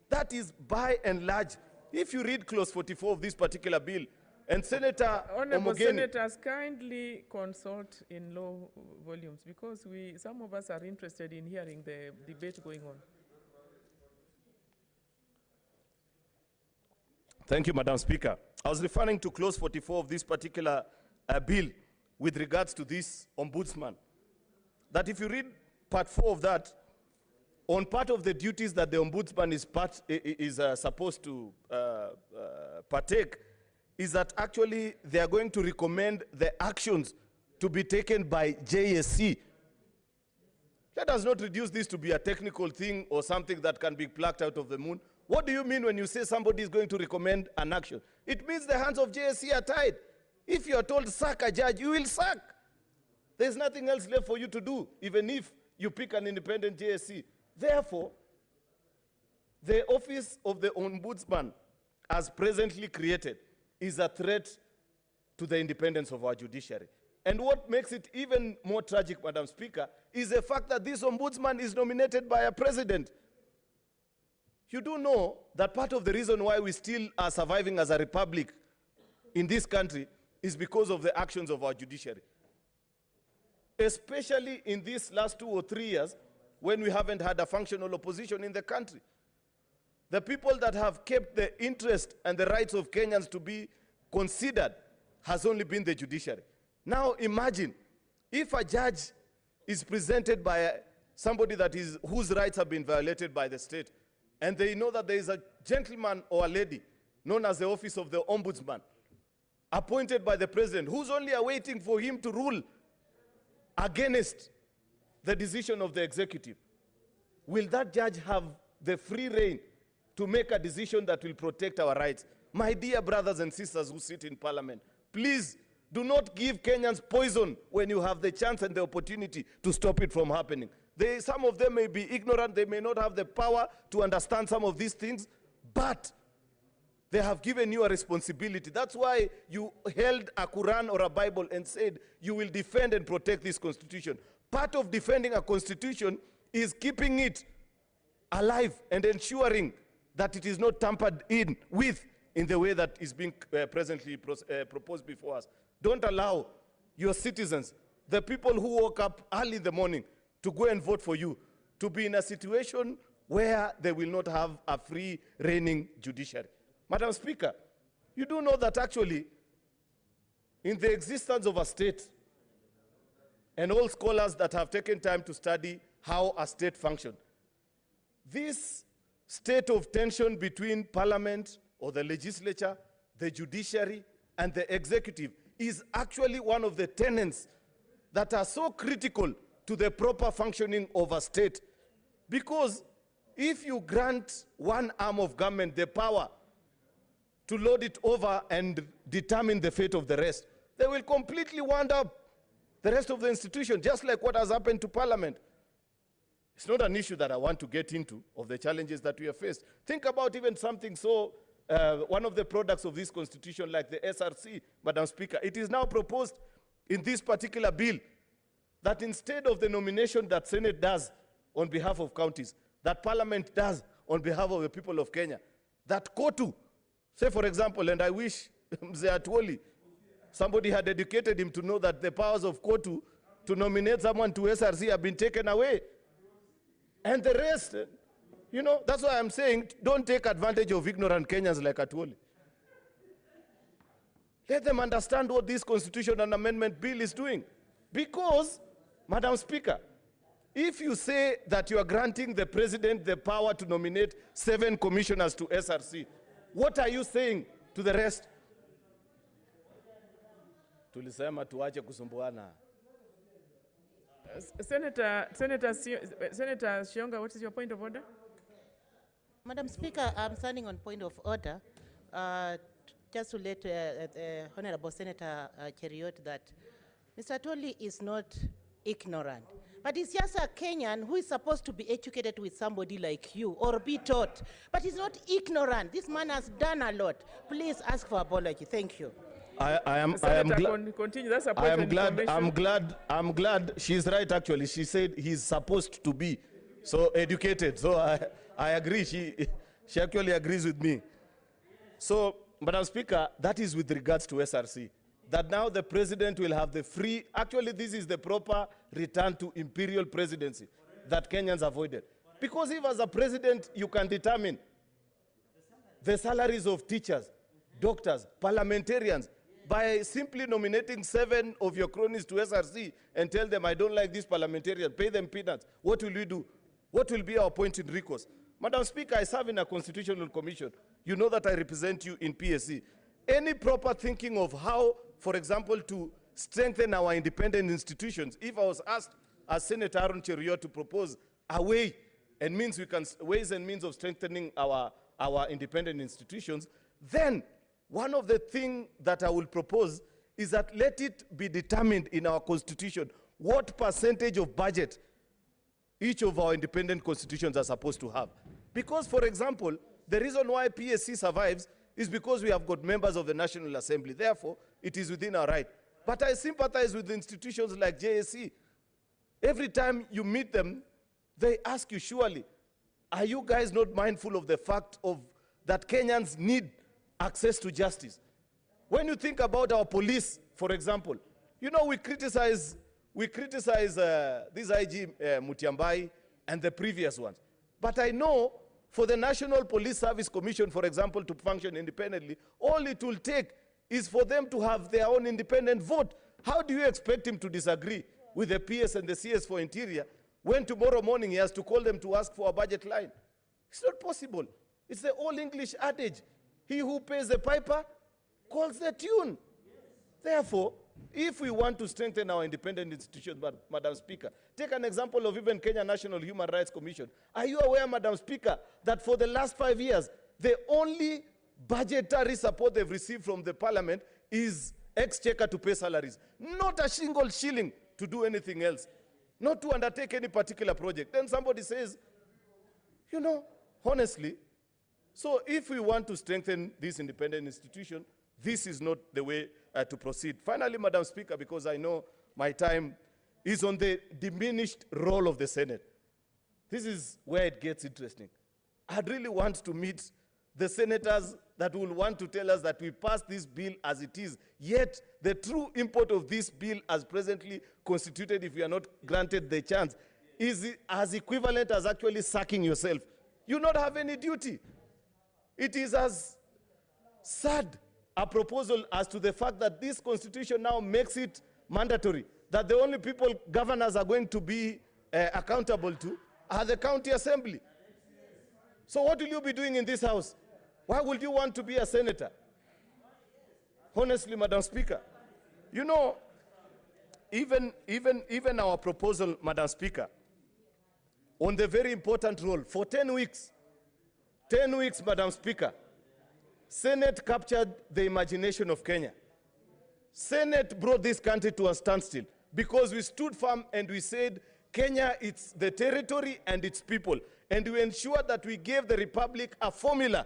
That is by and large. If you read clause 44 of this particular bill, and Senator Honorable Omogeni, Senators, kindly consult in low volumes, because some of us are interested in hearing the debate going on. Thank you, Madam Speaker. I was referring to clause 44 of this particular bill with regards to this ombudsman. That if you read part 4 of that, on part of the duties that the ombudsman is supposed to partake, is that actually they are going to recommend the actions to be taken by JSC. Let us not reduce this to be a technical thing or something that can be plucked out of the moon. What do you mean when you say somebody is going to recommend an action? It means the hands of JSC are tied. If you are told sack a judge, you will sack. There's nothing else left for you to do, even if you pick an independent JSC. Therefore, the office of the ombudsman, as presently created, is a threat to the independence of our judiciary. And what makes it even more tragic, Madam Speaker, is the fact that this ombudsman is nominated by a president. You do know that part of the reason why we still are surviving as a republic in this country is because of the actions of our judiciary. Especially in these last 2 or 3 years, when we haven't had a functional opposition in the country. The people that have kept the interest and the rights of Kenyans to be considered has only been the judiciary. Now imagine if a judge is presented by somebody whose rights have been violated by the state, and they know that there is a gentleman or a lady known as the office of the ombudsman, appointed by the president, who's only awaiting for him to rule against the decision of the executive, will that judge have the free rein to make a decision that will protect our rights? My dear brothers and sisters who sit in parliament, please do not give Kenyans poison when you have the chance and the opportunity to stop it from happening. Some of them may be ignorant, they may not have the power to understand some of these things, but they have given you a responsibility. That's why you held a Quran or a Bible and said you will defend and protect this constitution. Part of defending a constitution is keeping it alive and ensuring that it is not tampered with in the way that is being presently proposed before us. Don't allow your citizens, the people who woke up early in the morning to go and vote for you, to be in a situation where they will not have a free reigning judiciary. Madam Speaker, you do know that actually in the existence of a state, and all scholars that have taken time to study how a state functions, this state of tension between parliament or the legislature, the judiciary, and the executive is actually one of the tenets that are so critical to the proper functioning of a state. Because if you grant one arm of government the power to load it over and determine the fate of the rest, they will completely wind up the rest of the institution, just like what has happened to parliament. It's not an issue that I want to get into, of the challenges that we have faced. Think about even something so, one of the products of this constitution like the SRC, Madam Speaker. It is now proposed in this particular bill that instead of the nomination that Senate does on behalf of counties, that Parliament does on behalf of the people of Kenya, that KOTU, say for example, and I wish Mzee Atwoli, somebody had educated him to know that the powers of KOTU to nominate someone to SRC have been taken away. And the rest, you know, that's why I'm saying don't take advantage of ignorant Kenyans like Atwoli. Let them understand what this constitution and amendment bill is doing. Because, Madam Speaker, if you say that you are granting the president the power to nominate 7 commissioners to SRC, what are you saying to the rest? Tulisema tuache kusumbuana. Senator Shionga, what is your point of order? Madam Speaker, I'm standing on point of order. Just to let Honorable Senator Cheriot that Mr. Atwoli is not ignorant, but he's just a Kenyan who is supposed to be educated with somebody like you or be taught, but he's not ignorant. This man has done a lot. Please ask for apology. Thank you. I'm glad she's right actually. She said he's supposed to be so educated. So I agree. She actually agrees with me. So, Madam Speaker, that is with regards to SRC. That now the president will have the free, actually this is the proper return to imperial presidency that Kenyans avoided. Because if as a president you can determine the salaries of teachers, doctors, parliamentarians, by simply nominating 7 of your cronies to SRC and tell them, I don't like this parliamentarian, pay them peanuts, what will we do? What will be our point in recourse? Madam Speaker, I serve in a constitutional commission. You know that I represent you in PSC. Any proper thinking of how, for example, to strengthen our independent institutions, if I was asked as Senator Aaron Cheriot to propose a way and means ways and means of strengthening our independent institutions, then one of the things that I will propose is that let it be determined in our constitution what percentage of budget each of our independent constitutions are supposed to have. Because, for example, the reason why PSC survives is because we have got members of the National Assembly. Therefore, it is within our right. But I sympathize with institutions like JSC. Every time you meet them, they ask you, surely, are you guys not mindful of the fact that Kenyans need access to justice? When you think about our police, for example, you know, we criticize this IG Mutiambai and the previous ones. But I know for the National Police Service Commission, for example, to function independently, all it will take is for them to have their own independent vote. How do you expect him to disagree with the PS and the CS for Interior when tomorrow morning he has to call them to ask for a budget line? It's not possible. It's the old English adage. He who pays the piper calls the tune. Therefore, If we want to strengthen our independent institutions, Madam Speaker, take an example of even Kenya National Human Rights Commission. Are you aware, Madam Speaker, that for the last 5 years, the only budgetary support they've received from the Parliament is exchequer to pay salaries, not a single shilling to do anything else, not to undertake any particular project. Then somebody says, you know, honestly, so if we want to strengthen this independent institution, this is not the way to proceed. Finally, Madam Speaker, because I know my time is on the diminished role of the Senate. This is where it gets interesting. I'd really want to meet the senators that will want to tell us that we passed this bill as it is, yet the true import of this bill as presently constituted, if we are not granted the chance, is as equivalent as actually sacking yourself. You not have any duty. It is as sad a proposal as to the fact that this constitution now makes it mandatory, that the only people governors are going to be accountable to are the county assembly. So what will you be doing in this house? Why would you want to be a senator? Honestly, Madam Speaker, you know, even our proposal, Madam Speaker, on the very important role, for 10 weeks, Madam Speaker, Senate captured the imagination of Kenya. Senate brought this country to a standstill because we stood firm and we said, Kenya, it's the territory and its people. And we ensured that we gave the Republic a formula.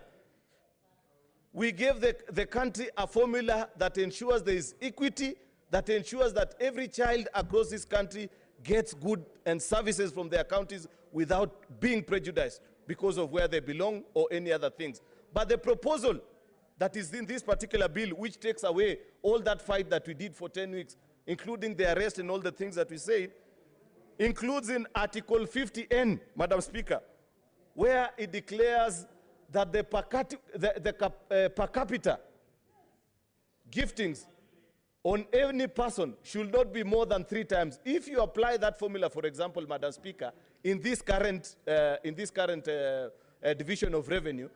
We gave the country a formula that ensures there is equity, that ensures that every child across this country gets good and services from their counties without being prejudiced because of where they belong or any other things. But the proposal that is in this particular bill, which takes away all that fight that we did for 10 weeks, including the arrest and all the things that we said, includes in Article 50N, Madam Speaker, where it declares that the per capita giftings on any person should not be more than 3 times. If you apply that formula, for example, Madam Speaker, in this current division of revenue,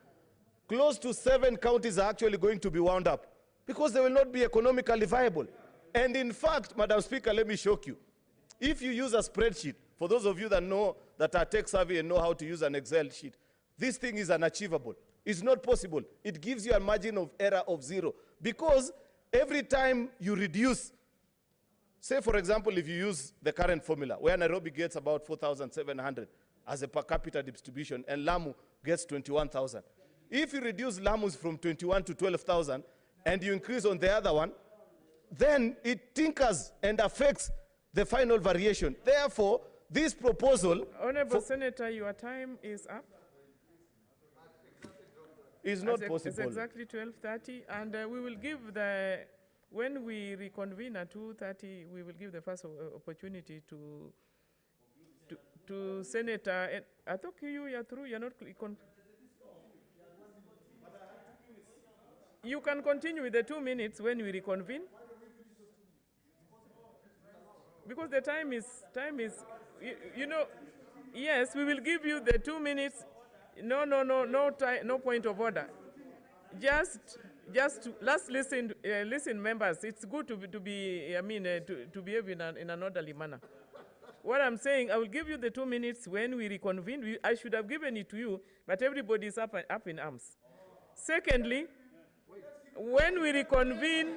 close to 7 counties are actually going to be wound up because they will not be economically viable. And in fact, Madam Speaker, let me shock you. If you use a spreadsheet, for those of you that know, that are tech savvy and know how to use an Excel sheet, this thing is unachievable. It's not possible. It gives you a margin of error of 0 because every time you reduce, say for example, if you use the current formula, where Nairobi gets about 4,700 as a per capita distribution and Lamu gets 21,000. If you reduce Lamus from 21 to 12,000 and you increase on the other one, then it tinkers and affects the final variation. Therefore, this proposal... Honorable Senator, your time is up. It's not possible. It's exactly 12:30, and we will give the... When we reconvene at 2:30, we will give the first opportunity to Senator... I thought you're through, you're not... You can continue with the 2 minutes when we reconvene. Because the time is, you know, yes, we will give you the 2 minutes. No point of order. Just let's listen, members. It's good to behave in an orderly manner. What I'm saying, I will give you the 2 minutes when we reconvene. I should have given it to you, but everybody is up in arms. Secondly, when we reconvene,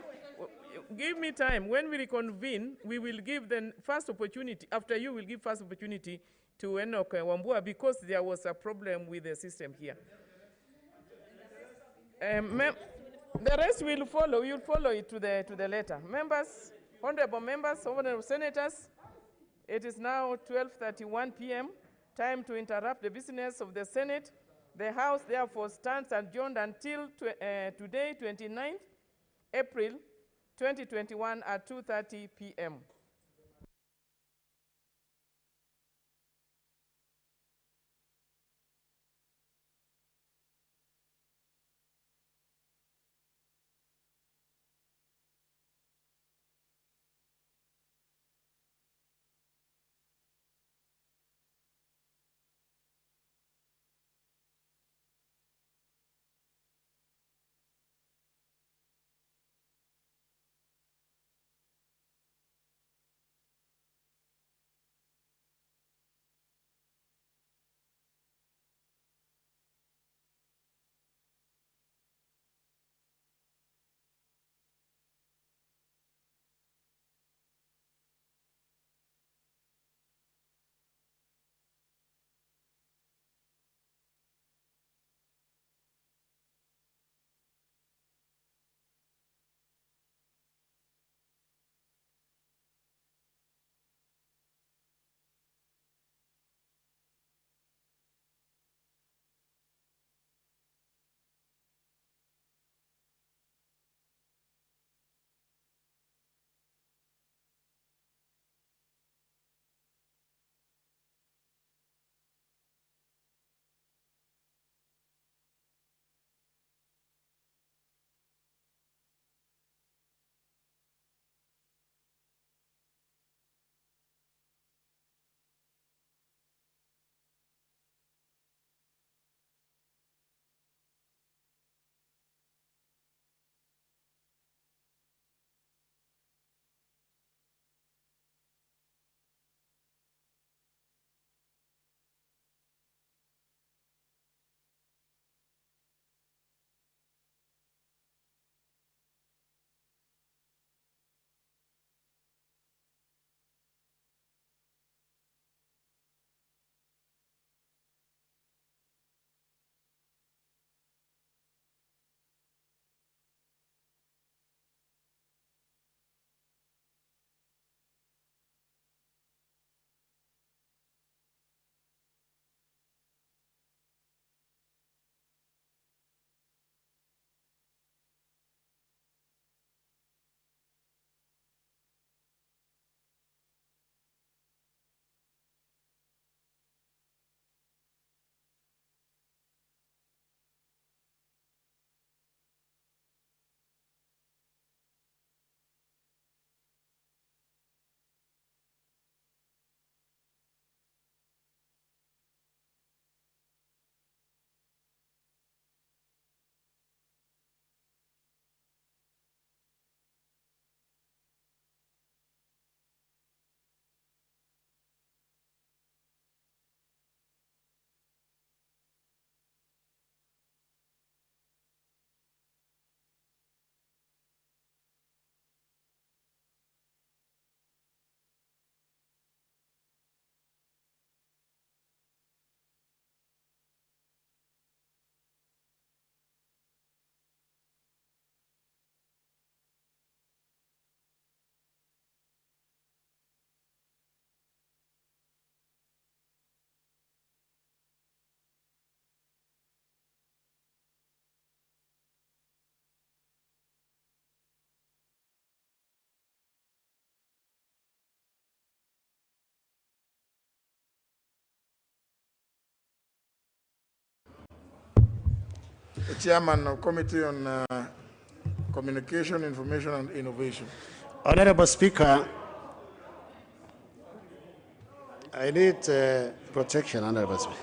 give me time. When we reconvene, we will give the first opportunity. After you, will give first opportunity to Enoch Wambua because there was a problem with the system here. The rest will follow. You'll follow it to the letter. Members, honorable senators, it is now 12:31 p.m. Time to interrupt the business of the Senate. The House, therefore, stands adjourned until today, 29th April 2021 at 2:30 p.m. the chairman of Committee on Communication, Information and Innovation. Honorable Speaker, I need protection, Honorable Speaker.